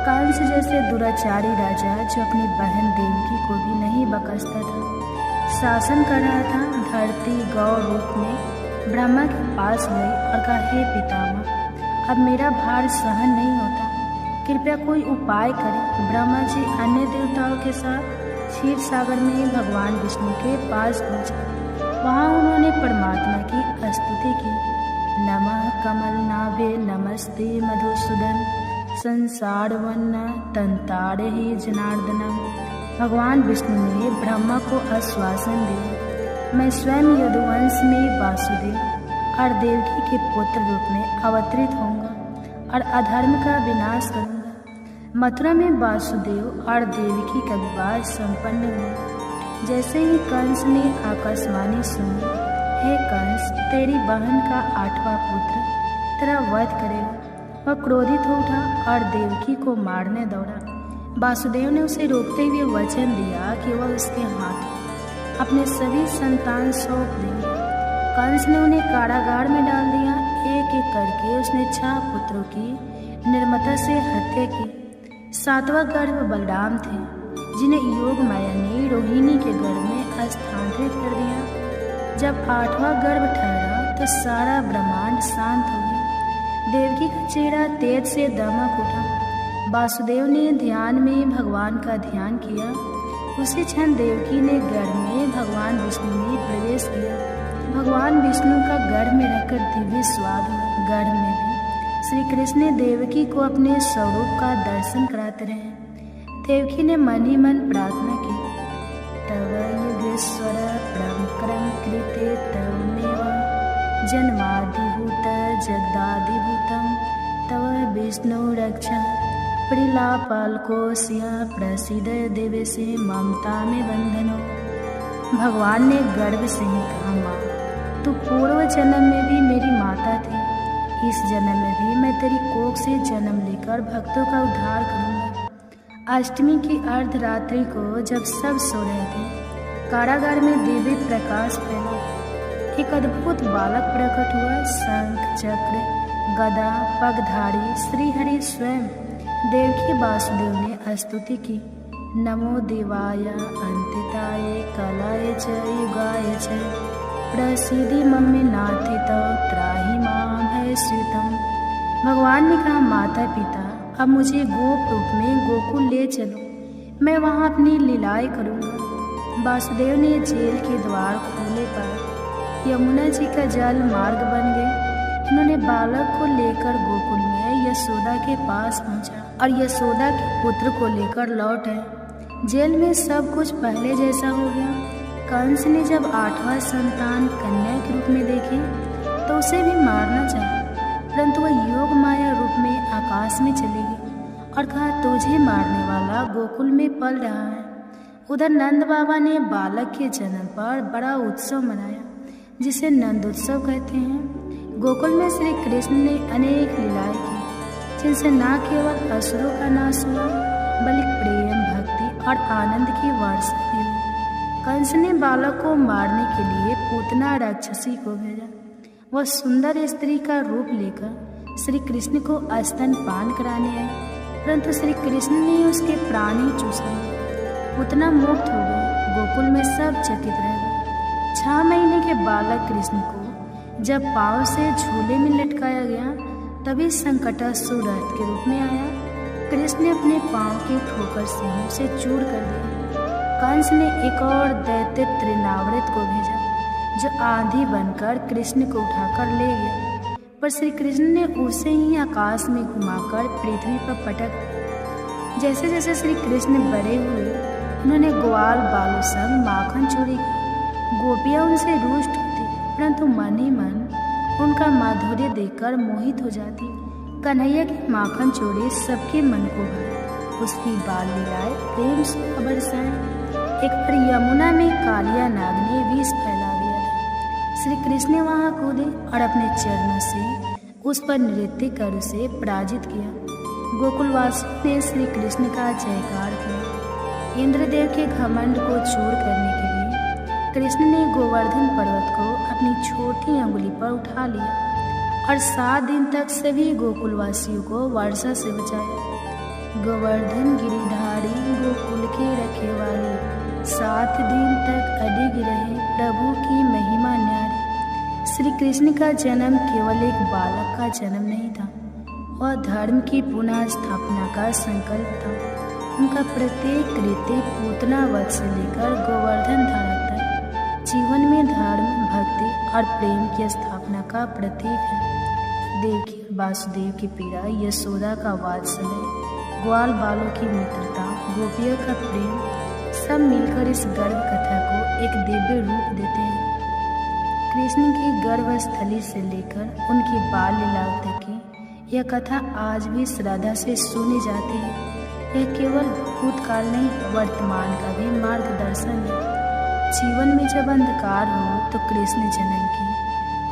कंस जैसे दुराचारी राजा जो अपनी बहन देवकी को भी नहीं बख्शता था, शासन कर रहा था। धरती गौ रूप में ब्रह्मा के पास गई और कहा, हे पितामह, अब मेरा भार सहन नहीं होता, कृपया कोई उपाय करें। ब्रह्मा जी अन्य देवताओं के साथ क्षीर सागर में भगवान विष्णु के पास पहुँचे। वहाँ उन्होंने परमात्मा की स्तुति की। नमः कमल नाभे नमस्ते मधुसूदन संसार वन्न तंताड़े ही जनार्दनम। भगवान विष्णु ने ब्रह्मा को आश्वासन दिया, मैं स्वयं यदुवंश में वासुदेव और देवकी के पुत्र रूप में अवतरित होऊंगा और अधर्म का विनाश करूंगा। मथुरा में वासुदेव और देवकी का विवाह संपन्न हुआ। जैसे ही कंस ने आकाशवाणी सुनी, हे कंस, तेरी बहन का 8वां पुत्र तेरा वध करेगा। वह क्रोधित हो उठा और देवकी को मारने दौड़ा। वासुदेव ने उसे रोकते हुए वचन दिया कि वह उसके हाथ अपने सभी संतान सौंप देंगे। कंस ने उन्हें कारागार में डाल दिया। एक एक करके उसने 6 पुत्रों की निर्ममता से हत्या की। 7वां गर्भ बलराम थे, जिन्हें योग माया ने रोहिणी के गर्भ में स्थानांतरित कर दिया। जब 8वां गर्भ ठहरा तो सारा ब्रह्मांड शांत हो गया। देवकी का चेहरा तेज से दमक उठा। वासुदेव ने ध्यान में भगवान का ध्यान किया। उसी क्षण देवकी ने गर्भ में भगवान विष्णु में प्रवेश किया। भगवान विष्णु का गर्भ में रहकर दिव्य स्वाद हुआ। गर्भ में भी श्री कृष्ण देवकी को अपने स्वरूप का दर्शन कराते रहे। देवकी ने मन ही मन प्रार्थना की, तव युगेश्वर प्रमक्रम कृते तवमेव जन्मादिभूत जगदादिभूतम तव विष्णु रक्षा प्रिलापालकोस्य प्रसिद्ध देवे से ममता में बंधनो। भगवान ने गर्भ से ही कहा, माँ, तू पूर्व जन्म में भी मेरी माता थी। इस जन्म में भी मैं तेरी कोख से जन्म लेकर भक्तों का उद्धार करूँगा। अष्टमी की अर्धरात्रि को जब सब सो रहे थे, कारागार में दिव्य प्रकाश फैला। एक अद्भुत बालक प्रकट हुआ। शंख चक्र गदा पगधारी श्रीहरि स्वयं। देवकी वासुदेव ने स्तुति की, नमो देवाय अंतिताय कलाय च युगाय च प्रसिद्धि मम्मी नाथि तव त्राहि माम है स्यूतम। भगवान ने कहा, माता पिता, अब मुझे गोप रूप में गोकुल ले चलो, मैं वहाँ अपनी लीलाएं करूँगा। वासुदेव ने जेल के द्वार खोले पर यमुना जी का जल मार्ग बन गए। उन्होंने बालक को लेकर गोकुल में यशोदा के पास पहुँचा और यशोदा के पुत्र को लेकर लौट आए। जेल में सब कुछ पहले जैसा हो गया। कंस ने जब 8वां संतान कन्या के रूप में देखे तो उसे भी मारना चाहा, परंतु वह योग माया रूप में आकाश में चली गई और कहा, तुझे मारने वाला गोकुल में पल रहा है। उधर नंद बाबा ने बालक के जन्म पर बड़ा उत्सव मनाया, जिसे नंदोत्सव कहते हैं। गोकुल में श्री कृष्ण ने अनेक लीलाएं की, जिनसे न केवल असुरों का नाश हुआ, बल्कि प्रेम, भक्ति और आनंद की वर्षा भी हुई। कंस ने बालक को मारने के लिए पूतना राक्षसी को भेजा। वह सुंदर स्त्री का रूप लेकर श्री कृष्ण को स्तनपान कराने आई, परंतु श्री कृष्ण ने उसके प्राण ही चूस लिए। पूतना मुक्त हो गई। गोकुल में सब चकित रह गए। 6 महीने के बालक कृष्ण को जब पाँव से झूले में लटकाया गया, तभी संकटासुर रथ के रूप में आया। कृष्ण ने अपने पाँव की ठोकर से उसे चूर कर दिया। कंस ने एक और दैत्य त्रिनावृत को भेजा, जो आंधी बनकर कृष्ण को उठाकर ले गया, पर श्री कृष्ण ने उसे ही आकाश में घुमाकर पृथ्वी पर पटक दिया। जैसे जैसे श्री कृष्ण बड़े हुए, उन्होंने ग्वाल बालों संग माखन चोरी की। गोपियाँ उनसे रुष्ट होती, परंतु मन ही मन उनका माधुर्य देखकर मोहित हो जाती। कन्हैया की माखन चोरी सबके मन को भाई। उसकी बाल लीलाएं प्रेम से बरसाएं। एक बार यमुना में कालिया नाग ने विष फैला दिया था। श्री कृष्ण ने वहाँ कूदे और अपने चरणों से उस पर नृत्य कर उसे पराजित किया। गोकुलवासी ने श्री कृष्ण का जयकार किया। इंद्रदेव के घमंड को चूर करने के लिए कृष्ण ने गोवर्धन पर्वत को अपनी छोटी अंगुली पर उठा लिया और 7 दिन तक सभी गोकुलवासियों को वर्षा से बचाया। गोवर्धन गिरिधारी गोकुल के रखेवाले 7 दिन तक अडिग रहे, प्रभु की महिमा न्यारी। श्री कृष्ण का जन्म केवल एक बालक का जन्म नहीं था, वह धर्म की पुनः स्थापना का संकल्प था। उनका प्रत्येक कृत्य पूतना वध से लेकर गोवर्धन धारण तक जीवन में धर्म, भक्ति और प्रेम की स्थापना का प्रतीक है। देवकी और वासुदेव की पीड़ा, यशोदा का वात्सल्य, ग्वाल बालों की मित्रता, गोपियों का प्रेम, सब मिलकर इस गर्भ कथा को एक दिव्य रूप देते हैं। कृष्ण की गर्भस्थली से लेकर उनकी बाल लीलाओं तक की यह कथा आज भी श्रद्धा से सुनी जाती है। यह केवल भूतकाल नहीं, वर्तमान का भी मार्गदर्शन है। जीवन में जब अंधकार हो तो कृष्ण जन्म की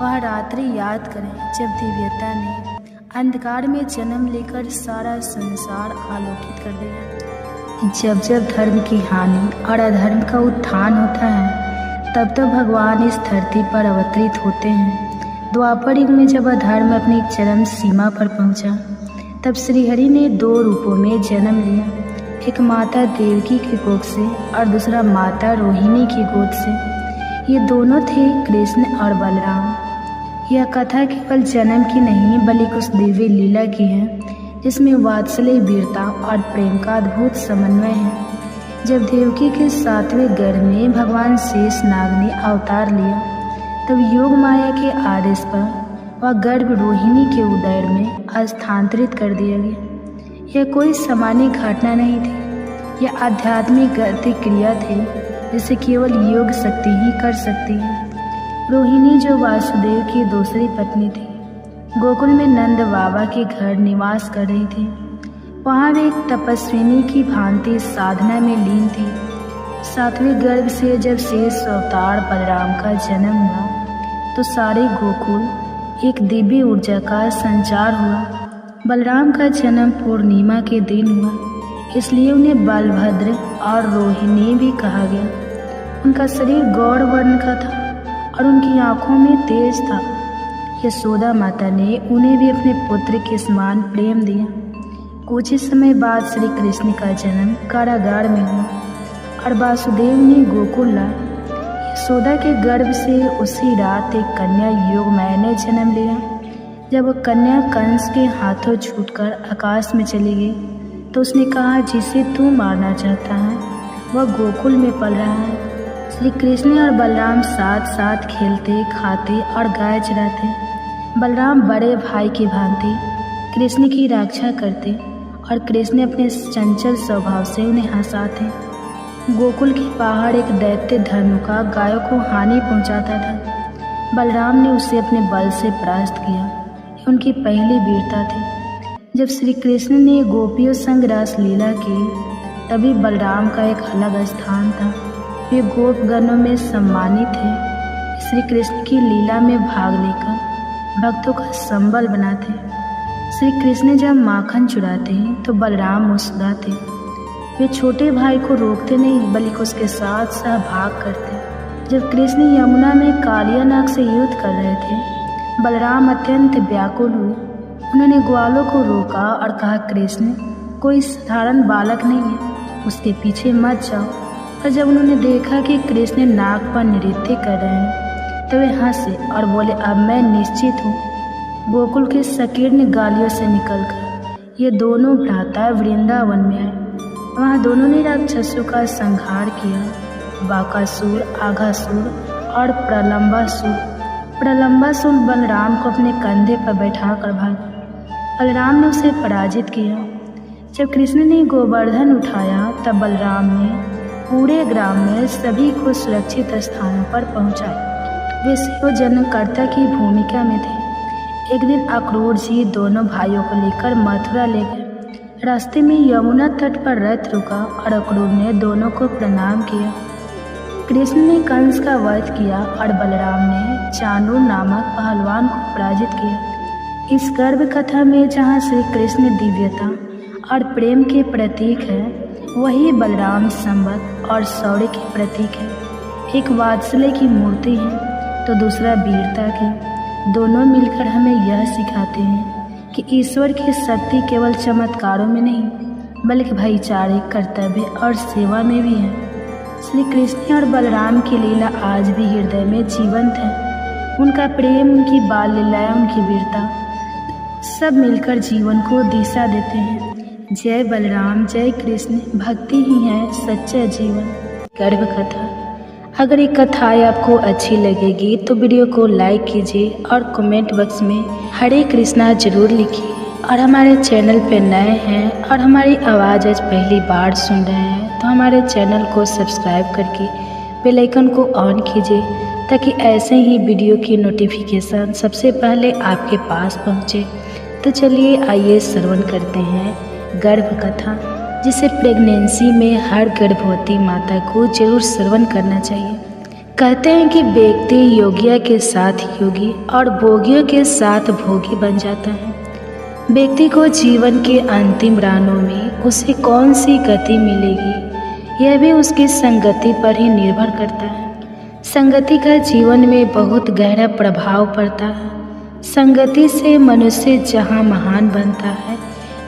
वह रात्रि याद करें जब दिव्यता ने अंधकार में जन्म लेकर सारा संसार आलोकित कर दिया। जब जब धर्म की हानि और अधर्म का उत्थान होता है तब तो भगवान इस धरती पर अवतरित होते हैं। द्वापर युग में जब अधर्म अपनी चरम सीमा पर पहुंचा तब श्रीहरि ने 2 रूपों में जन्म लिया, एक माता देवकी की कोख से और दूसरा माता रोहिणी की गोद से। ये दोनों थे कृष्ण और बलराम। यह कथा केवल जन्म की नहीं बल्कि उस दिव्य लीला की है जिसमें वात्सल्य, वीरता और प्रेम का अद्भुत समन्वय है। जब देवकी के 7वें गर्भ में भगवान शेषनाग ने अवतार लिया तब योग माया के आदेश पर वह गर्भ रोहिणी के उदर में स्थानांतरित कर दिया गया। यह कोई सामान्य घटना नहीं थी, यह आध्यात्मिक प्रतिक्रिया थी जिसे केवल योग शक्ति ही कर सकती है। रोहिणी जो वासुदेव की दूसरी पत्नी थी, गोकुल में नंद बाबा के घर निवास कर रही थी। वहाँ वे एक तपस्विनी की भांति साधना में लीन थी। 7वें गर्भ से जब शेष अवतार बलराम का जन्म हुआ तो सारे गोकुल एक दिव्य ऊर्जा का संचार हुआ। बलराम का जन्म पूर्णिमा के दिन हुआ, इसलिए उन्हें बलभद्र और रोहिणी भी कहा गया। उनका शरीर गौर वर्ण का था और उनकी आंखों में तेज था। यशोदा माता ने उन्हें भी अपने पुत्र के समान प्रेम दिया। कुछ ही समय बाद श्री कृष्ण का जन्म कारागार में हुआ और वासुदेव ने गोकुल लाए। यशोदा के गर्भ से उसी रात एक कन्या योगमाया ने जन्म लिया। जब वह कन्या कंस के हाथों छूटकर आकाश में चली गई तो उसने कहा, जिसे तू मारना चाहता है वह गोकुल में पल रहा है। श्री कृष्ण और बलराम साथ साथ खेलते, खाते और गाय चराते। बलराम बड़े भाई की भांति कृष्ण की रक्षा करते और कृष्ण अपने चंचल स्वभाव से उन्हें हंसाते। गोकुल के बाहर एक दैत्य धनुका गायों को हानि पहुंचाता था। बलराम ने उसे अपने बल से परास्त किया। यह उनकी पहली वीरता थी। जब श्री कृष्ण ने गोपियों संग रास लीला की तभी बलराम का एक अलग स्थान था। वे गोपगणों में सम्मानित थे। श्री कृष्ण की लीला में भाग लेकर भक्तों का संबल बनाते। श्री कृष्ण जब माखन चुराते तो बलराम मुस्कुराते। वे छोटे भाई को रोकते नहीं बल्कि उसके साथ सहभाग करते। जब कृष्ण यमुना में कालिया नाग से युद्ध कर रहे थे बलराम अत्यंत व्याकुल हुए। उन्होंने ग्वालों को रोका और कहा, कृष्ण कोई साधारण बालक नहीं है, उसके पीछे मत जाओ। और जब उन्होंने देखा कि कृष्ण नाग पर नृत्य कर रहे हैं तो वे हंसे और बोले, अब मैं निश्चित हूँ। गोकुल के संकीर्ण गालियों से निकलकर ये दोनों भ्राता वृंदावन में आए। वहाँ दोनों ने राक्षसों का संहार किया, बाकासुर, आघासुर और प्रलंबासुर। प्रलंबासुर बलराम को अपने कंधे पर बैठाकर भागा। बलराम ने उसे पराजित किया। जब कृष्ण ने गोवर्धन उठाया तब बलराम ने पूरे ग्राम में सभी को सुरक्षित स्थानों पर पहुंचाया। वे शिव जन्मकर्ता की भूमिका में थे। एक दिन अक्रूर जी दोनों भाइयों को लेकर मथुरा ले गए। रास्ते में यमुना तट पर रथ रुका और अक्रूर ने दोनों को प्रणाम किया। कृष्ण ने कंस का वध किया और बलराम ने चाणूर नामक पहलवान को पराजित किया। इस गर्भ कथा में जहाँ श्री कृष्ण दिव्यता और प्रेम के प्रतीक है, वही बलराम संबत और शौर्य के प्रतीक है। एक वात्सल्य की मूर्ति है तो दूसरा वीरता की। दोनों मिलकर हमें यह सिखाते हैं कि ईश्वर की शक्ति केवल चमत्कारों में नहीं बल्कि भाईचारे, कर्तव्य और सेवा में भी है। श्री कृष्ण और बलराम की लीला आज भी हृदय में जीवंत है। उनका प्रेम, उनकी बाल लीलाएं, उनकी वीरता सब मिलकर जीवन को दिशा देते हैं। जय बलराम जय कृष्ण, भक्ति ही है सच्चा जीवन। गर्भ कथा। अगर ये कथाएँ आपको अच्छी लगेगी तो वीडियो को लाइक कीजिए और कमेंट बॉक्स में हरे कृष्णा जरूर लिखिए। और हमारे चैनल पे नए हैं और हमारी आवाज़ आज पहली बार सुन रहे हैं तो हमारे चैनल को सब्सक्राइब करके बेल आइकन को ऑन कीजिए ताकि ऐसे ही वीडियो की नोटिफिकेशन सबसे पहले आपके पास पहुँचे। तो चलिए आइए श्रवण करते हैं गर्भ कथा, जिसे प्रेगनेंसी में हर गर्भवती माता को जरूर श्रवण करना चाहिए। कहते हैं कि व्यक्ति योगिया के साथ योगी और भोगियों के साथ भोगी बन जाता है। व्यक्ति को जीवन के अंतिम राहों में उसे कौन सी गति मिलेगी, यह भी उसकी संगति पर ही निर्भर करता है। संगति का जीवन में बहुत गहरा प्रभाव पड़ता है। संगति से मनुष्य जहाँ महान बनता है,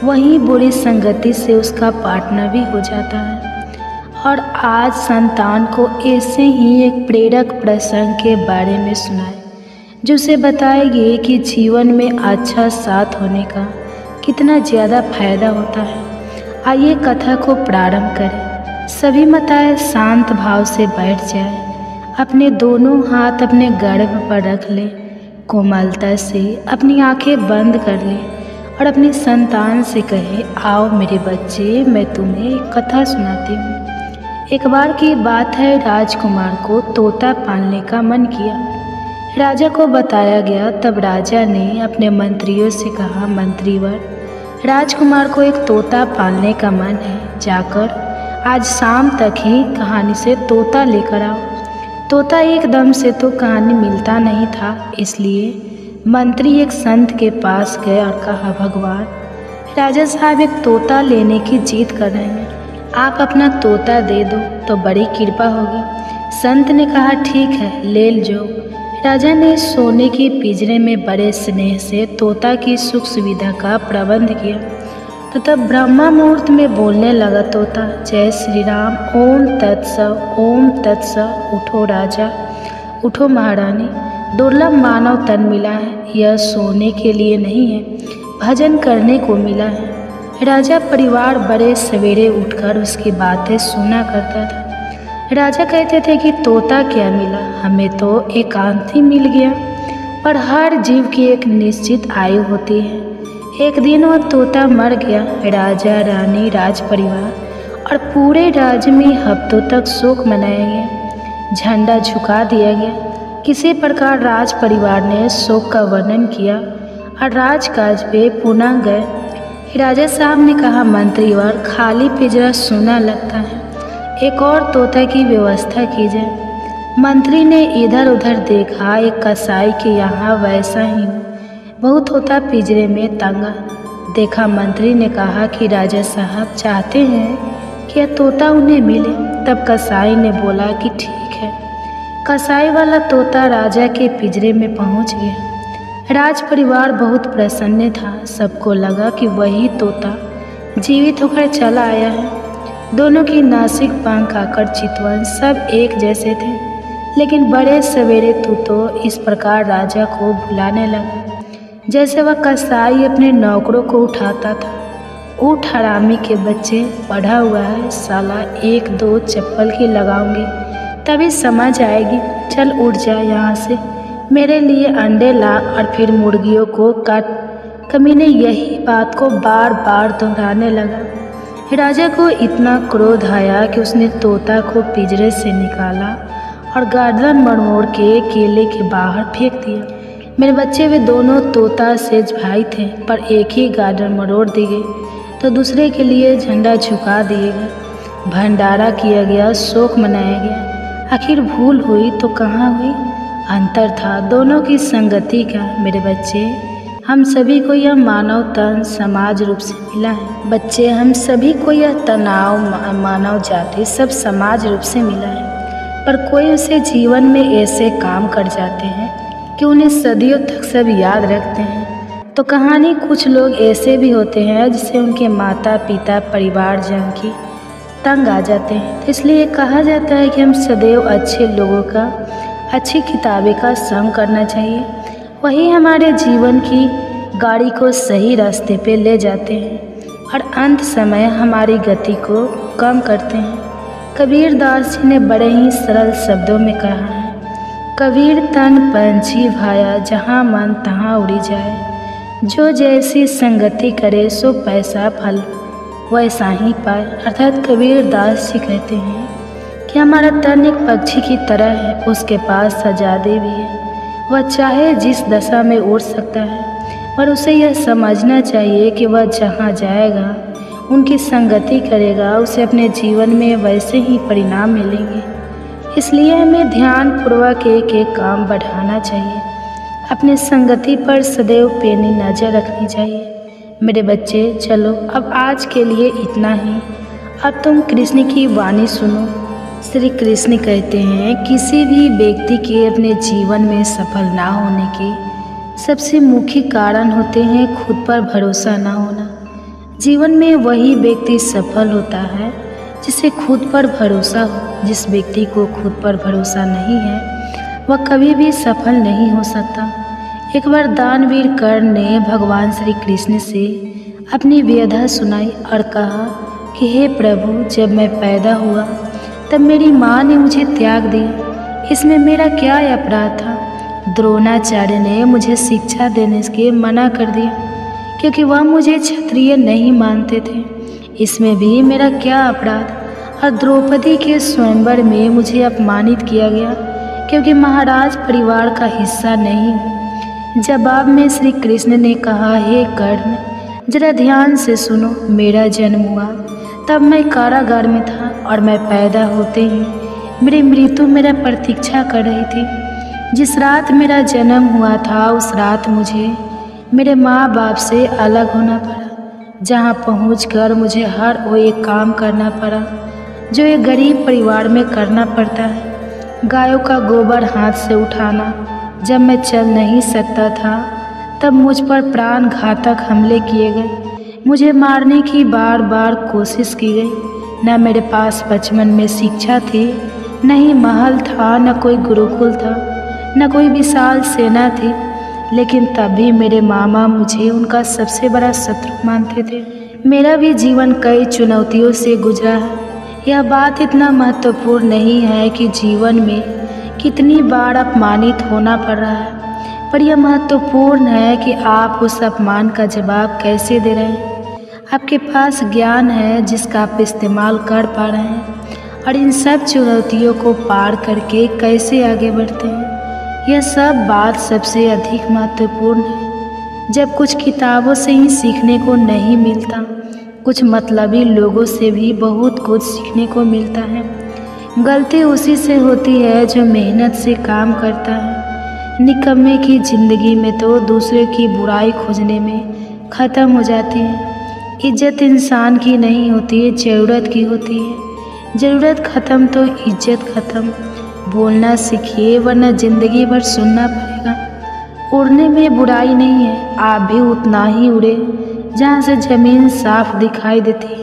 वहीं बुरी संगति से उसका पार्टनर भी हो जाता है। और आज संतान को ऐसे ही एक प्रेरक प्रसंग के बारे में सुनाए जो उसे बताएगी कि जीवन में अच्छा साथ होने का कितना ज़्यादा फायदा होता है। आइए कथा को प्रारंभ करें। सभी माताएं शांत भाव से बैठ जाए, अपने दोनों हाथ अपने गर्भ पर रख लें, कोमलता से अपनी आंखें बंद कर लें और अपनी संतान से कहे, आओ मेरे बच्चे, मैं तुम्हें एक कथा सुनाती हूँ। एक बार की बात है, राजकुमार को तोता पालने का मन किया। राजा को बताया गया। तब राजा ने अपने मंत्रियों से कहा, मंत्रीवर, राजकुमार को एक तोता पालने का मन है, जाकर आज शाम तक ही कहानी से तोता लेकर आओ। तोता एकदम से तो कहानी मिलता नहीं था, इसलिए मंत्री एक संत के पास गए और कहा, भगवान, राजा साहब एक तोता लेने की जिद कर रहे हैं, आप अपना तोता दे दो तो बड़ी कृपा होगी। संत ने कहा, ठीक है, ले लो। राजा ने सोने के पिंजरे में बड़े स्नेह से तोता की सुख सुविधा का प्रबंध किया। तो तब ब्रह्मा मुहूर्त में बोलने लगा तोता, जय श्री राम, ओम तत्सव, ओम तत्सव। उठो राजा, उठो महारानी, दुर्लभ मानव तन मिला है, यह सोने के लिए नहीं है, भजन करने को मिला है। राजा परिवार बड़े सवेरे उठकर उसकी बातें सुना करता था। राजा कहते थे कि तोता क्या मिला, हमें तो एकांत ही मिल गया। पर हर जीव की एक निश्चित आयु होती है। एक दिन वह तोता मर गया। राजा, रानी, राज परिवार और पूरे राज्य में हफ्तों तक शोक मनाया गया, झंडा झुका दिया गया। किसी प्रकार राज परिवार ने शोक का वर्णन किया और राजकाज पे पुनः गए। राजा साहब ने कहा, मंत्रीवर, खाली पिंजरा सूना लगता है, एक और तोता की व्यवस्था की जाए। मंत्री ने इधर उधर देखा, एक कसाई के यहाँ वैसा ही बहुत तोता पिंजरे में तंगा देखा। मंत्री ने कहा कि राजा साहब चाहते हैं कि यह तोता उन्हें मिले। तब कसाई ने बोला कि ठीक है। कसाई वाला तोता राजा के पिंजरे में पहुंच गया। राज परिवार बहुत प्रसन्न था। सबको लगा कि वही तोता जीवित होकर चला आया है। दोनों की नासिक, पंख, आकर, चितवन सब एक जैसे थे। लेकिन बड़े सवेरे तू तो इस प्रकार राजा को बुलाने लगा जैसे वह कसाई अपने नौकरों को उठाता था। उठ हरामी के बच्चे, पढ़ा हुआ है साला, एक दो चप्पल की लगाऊंगी तभी समझ आएगी। चल उठ जा यहाँ से, मेरे लिए अंडे ला और फिर मुर्गियों को काट। कमीने यही बात को बार बार दोहराने लगा। राजा को इतना क्रोध आया कि उसने तोता को पिंजरे से निकाला और गर्दन मड़मोड़ के केले के बाहर फेंक दिया। मेरे बच्चे वे दोनों तोता सेज भाई थे, पर एक ही गर्दन मरोड़ दी गई तो दूसरे के लिए झंडा झुका दिए गए। भंडारा किया गया, शोक मनाया गया। आखिर भूल हुई तो कहाँ हुई? अंतर था दोनों की संगति का। मेरे बच्चे, हम सभी को यह मानव तन समाज रूप से मिला है। बच्चे, हम सभी को यह तनाव मानव जाति सब समाज रूप से मिला है, पर कोई उसे जीवन में ऐसे काम कर जाते हैं कि उन्हें सदियों तक सब याद रखते हैं। तो कहानी कुछ लोग ऐसे भी होते हैं जिससे उनके माता पिता परिवारजन की तंग आ जाते हैं। तो इसलिए कहा जाता है कि हम सदैव अच्छे लोगों का, अच्छी किताबें का संग करना चाहिए। वही हमारे जीवन की गाड़ी को सही रास्ते पे ले जाते हैं। और अंत समय हमारी गति को कम करते हैं। कबीरदास जी ने बड़े ही सरल शब्दों में कहा है, कबीर तन पंछी भाया, जहाँ मन तहाँ उड़ी जाए। जो जैसी संगति करे सो पैसा फल वैसा ही पाए। अर्थात कबीरदास जी कहते हैं कि हमारा तन एक पक्षी की तरह है, उसके पास आज़ादी भी है, वह चाहे जिस दशा में उड़ सकता है, पर उसे यह समझना चाहिए कि वह जहाँ जाएगा, उनकी संगति करेगा, उसे अपने जीवन में वैसे ही परिणाम मिलेंगे। इसलिए हमें ध्यानपूर्वक एक एक काम बढ़ाना चाहिए। अपने संगति पर सदैव पैनी नज़र रखनी चाहिए। मेरे बच्चे, चलो अब आज के लिए इतना ही। अब तुम कृष्ण की वाणी सुनो। श्री कृष्ण कहते हैं, किसी भी व्यक्ति के अपने जीवन में सफल ना होने के सबसे मुख्य कारण होते हैं खुद पर भरोसा ना होना। जीवन में वही व्यक्ति सफल होता है जिसे खुद पर भरोसा हो। जिस व्यक्ति को खुद पर भरोसा नहीं है वह कभी भी सफल नहीं हो सकता। एक बार दानवीर कर्ण ने भगवान श्री कृष्ण से अपनी व्यथा सुनाई और कहा कि हे प्रभु, जब मैं पैदा हुआ तब मेरी माँ ने मुझे त्याग दिया, इसमें मेरा क्या अपराध था। द्रोणाचार्य ने मुझे शिक्षा देने से मना कर दिया क्योंकि वह मुझे क्षत्रिय नहीं मानते थे, इसमें भी मेरा क्या अपराध। और द्रौपदी के स्वयंवर में मुझे अपमानित किया गया क्योंकि महाराज परिवार का हिस्सा नहीं हूँ। जवाब में श्री कृष्ण ने कहा, हे कर्ण, जरा ध्यान से सुनो। मेरा जन्म हुआ तब मैं कारागार में था और मैं पैदा होते ही मेरी मृत्यु मेरा प्रतीक्षा कर रही थी। जिस रात मेरा जन्म हुआ था उस रात मुझे मेरे माँ बाप से अलग होना पड़ा, जहाँ पहुँचकर मुझे हर वो एक काम करना पड़ा जो एक गरीब परिवार में करना पड़ता है। गायों का गोबर हाथ से उठाना। जब मैं चल नहीं सकता था तब मुझ पर प्राण घातक हमले किए गए। मुझे मारने की बार बार कोशिश की गई। न मेरे पास बचपन में शिक्षा थी, न ही महल था, न कोई गुरुकुल था, न कोई विशाल सेना थी, लेकिन तब भी मेरे मामा मुझे उनका सबसे बड़ा शत्रु मानते थे। मेरा भी जीवन कई चुनौतियों से गुजरा है। यह बात इतना महत्वपूर्ण नहीं है कि जीवन में कितनी बार अपमानित होना पड़ रहा है, पर यह महत्वपूर्ण है कि आप उस अपमान का जवाब कैसे दे रहे हैं। आपके पास ज्ञान है जिसका आप इस्तेमाल कर पा रहे हैं, और इन सब चुनौतियों को पार करके कैसे आगे बढ़ते हैं, यह सब बात सबसे अधिक महत्वपूर्ण है। जब कुछ किताबों से ही सीखने को नहीं मिलता, कुछ मतलबी लोगों से भी बहुत कुछ सीखने को मिलता है। गलती उसी से होती है जो मेहनत से काम करता है। निकम्मे की ज़िंदगी में तो दूसरे की बुराई खोजने में ख़त्म हो जाती है। इज्जत इंसान की नहीं होती, ज़रूरत की होती है। ज़रूरत ख़त्म तो इज्जत ख़त्म। बोलना सीखिए वरना ज़िंदगी भर सुनना पड़ेगा। उड़ने में बुराई नहीं है, आप भी उतना ही उड़े जहाँ से ज़मीन साफ दिखाई देती है।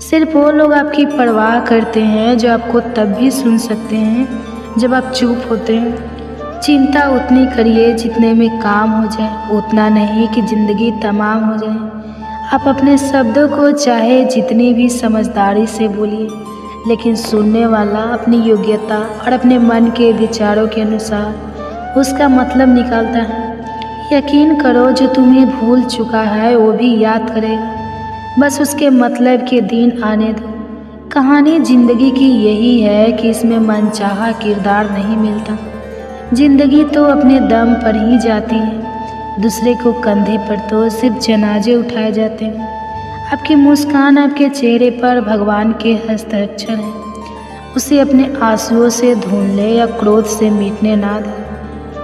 सिर्फ वो लोग आपकी परवाह करते हैं जो आपको तब भी सुन सकते हैं जब आप चुप होते हैं। चिंता उतनी करिए जितने में काम हो जाए, उतना नहीं कि ज़िंदगी तमाम हो जाए। आप अपने शब्दों को चाहे जितनी भी समझदारी से बोलिए, लेकिन सुनने वाला अपनी योग्यता और अपने मन के विचारों के अनुसार उसका मतलब निकालता है। यकीन करो, जो तुम्हें भूल चुका है वो भी याद करेगा, बस उसके मतलब के दिन आने दो। कहानी ज़िंदगी की यही है कि इसमें मनचाहा किरदार नहीं मिलता। ज़िंदगी तो अपने दम पर ही जाती है, दूसरे को कंधे पर तो सिर्फ जनाजे उठाए जाते हैं। आपकी मुस्कान आपके चेहरे पर भगवान के हस्ताक्षर हैं। उसे अपने आंसुओं से ढूंढ ले या क्रोध से मिटने ना दे।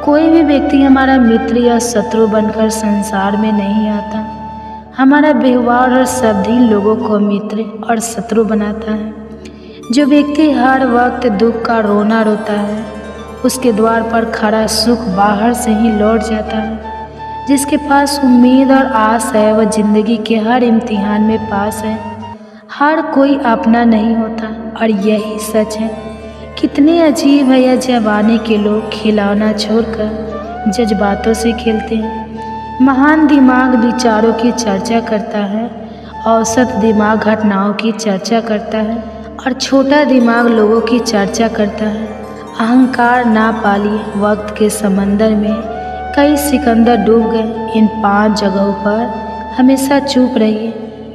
कोई भी व्यक्ति हमारा मित्र या शत्रु बनकर संसार में नहीं आता। हमारा व्यवहार और शब्द ही लोगों को मित्र और शत्रु बनाता है। जो व्यक्ति हर वक्त दुख का रोना रोता है, उसके द्वार पर खड़ा सुख बाहर से ही लौट जाता है। जिसके पास उम्मीद और आस है वह जिंदगी के हर इम्तिहान में पास है। हर कोई अपना नहीं होता, और यही सच है। कितने अजीब है यह जमाने के लोग खिलौना छोड़कर जज्बातों से खेलते हैं। महान दिमाग विचारों की चर्चा करता है औसत दिमाग घटनाओं की चर्चा करता है और छोटा दिमाग लोगों की चर्चा करता है। अहंकार ना पालिए, वक्त के समंदर में कई सिकंदर डूब गए। इन 5 जगहों पर हमेशा चुप रहिए।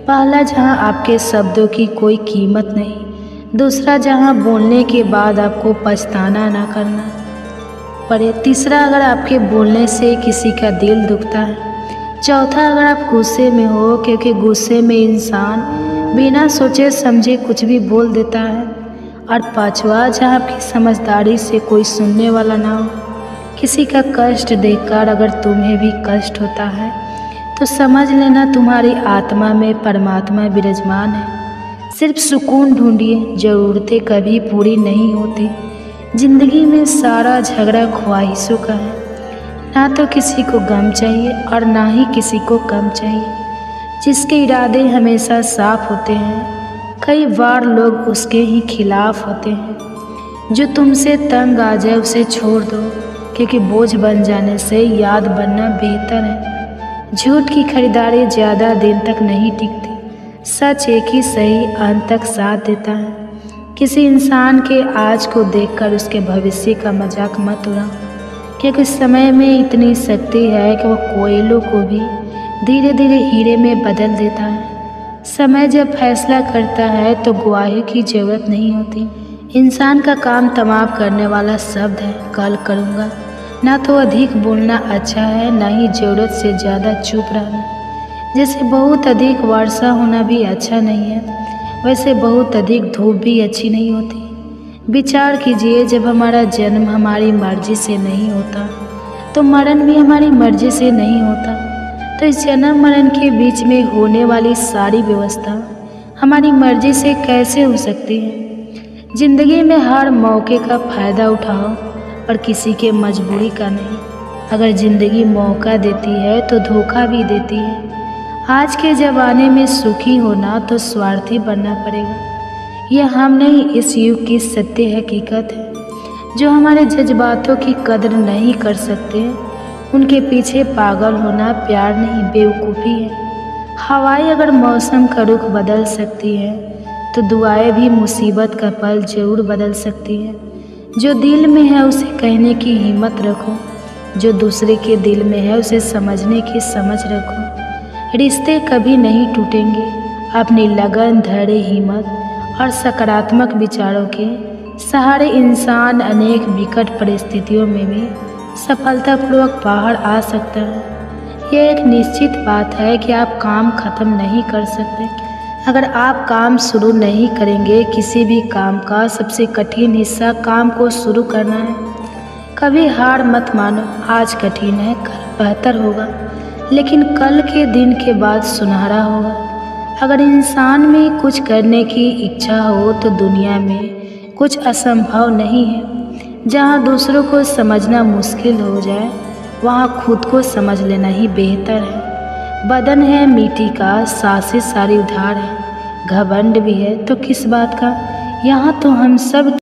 पहला, जहां आपके शब्दों की कोई कीमत नहीं। दूसरा, जहां बोलने के बाद आपको पछताना ना करना पड़े। तीसरा, अगर आपके बोलने से किसी का दिल दुखता है। चौथा, अगर आप गुस्से में हो, क्योंकि गुस्से में इंसान बिना सोचे समझे कुछ भी बोल देता है। और पांचवा, जहाँ आपकी समझदारी से कोई सुनने वाला ना हो। किसी का कष्ट देखकर अगर तुम्हें भी कष्ट होता है तो समझ लेना तुम्हारी आत्मा में परमात्मा विराजमान है। सिर्फ सुकून ढूंढिए, ज़रूरतें कभी पूरी नहीं होती। जिंदगी में सारा झगड़ा ख्वाहिशों का है। ना तो किसी को गम चाहिए और ना ही किसी को कम चाहिए। जिसके इरादे हमेशा साफ होते हैं, कई बार लोग उसके ही खिलाफ होते हैं। जो तुमसे तंग आ जाए उसे छोड़ दो, क्योंकि बोझ बन जाने से याद बनना बेहतर है। झूठ की खरीदारी ज़्यादा दिन तक नहीं टिकती। सच एक ही सही अंत तक साथ देता है। किसी इंसान के आज को देखकर उसके भविष्य का मजाक मत उड़ाओ, क्योंकि समय में इतनी शक्ति है कि वह कोयलों को भी धीरे धीरे हीरे में बदल देता है। समय जब फैसला करता है तो गवाही की ज़रूरत नहीं होती। इंसान का काम तमाम करने वाला शब्द है, कल करूँगा। ना तो अधिक बोलना अच्छा है, ना ही ज़रूरत से ज़्यादा चुप रहना। जैसे बहुत अधिक वर्षा होना भी अच्छा नहीं है, वैसे बहुत अधिक धूप भी अच्छी नहीं होती। विचार कीजिए, जब हमारा जन्म हमारी मर्जी से नहीं होता तो मरण भी हमारी मर्जी से नहीं होता। तो इस जन्म मरण के बीच में होने वाली सारी व्यवस्था हमारी मर्जी से कैसे हो सकती है। ज़िंदगी में हर मौके का फ़ायदा उठाओ, पर किसी के मजबूरी का नहीं। अगर ज़िंदगी मौका देती है तो धोखा भी देती है। आज के ज़माने में सुखी होना तो स्वार्थी बनना पड़ेगा। यह हम नहीं, इस युग की सत्य हकीकत है। जो हमारे जज्बातों की कदर नहीं कर सकते, उनके पीछे पागल होना प्यार नहीं, बेवकूफ़ी है। हवाएं अगर मौसम का रुख बदल सकती है तो दुआएं भी मुसीबत का पल जरूर बदल सकती है। जो दिल में है उसे कहने की हिम्मत रखो, जो दूसरे के दिल में है उसे समझने की समझ रखो। रिश्ते कभी नहीं टूटेंगे। अपनी लगन, धैर्य, हिम्मत और सकारात्मक विचारों के सहारे इंसान अनेक विकट परिस्थितियों में भी सफलतापूर्वक बाहर आ सकता है। यह एक निश्चित बात है कि आप काम खत्म नहीं कर सकते। अगर आप काम शुरू नहीं करेंगे, किसी भी काम का सबसे कठिन हिस्सा काम को शुरू करना है। कभी हार मत मानो। आज कठिन है, कल बेहतर होगा, लेकिन कल के दिन के बाद सुनहरा होगा। अगर इंसान में कुछ करने की इच्छा हो तो दुनिया में कुछ असंभव नहीं है। जहाँ दूसरों को समझना मुश्किल हो जाए, वहाँ खुद को समझ लेना ही बेहतर है। बदन है मिट्टी का, सांसें सारी उधार है। घमंड भी है तो किस बात का, यहाँ तो हम सब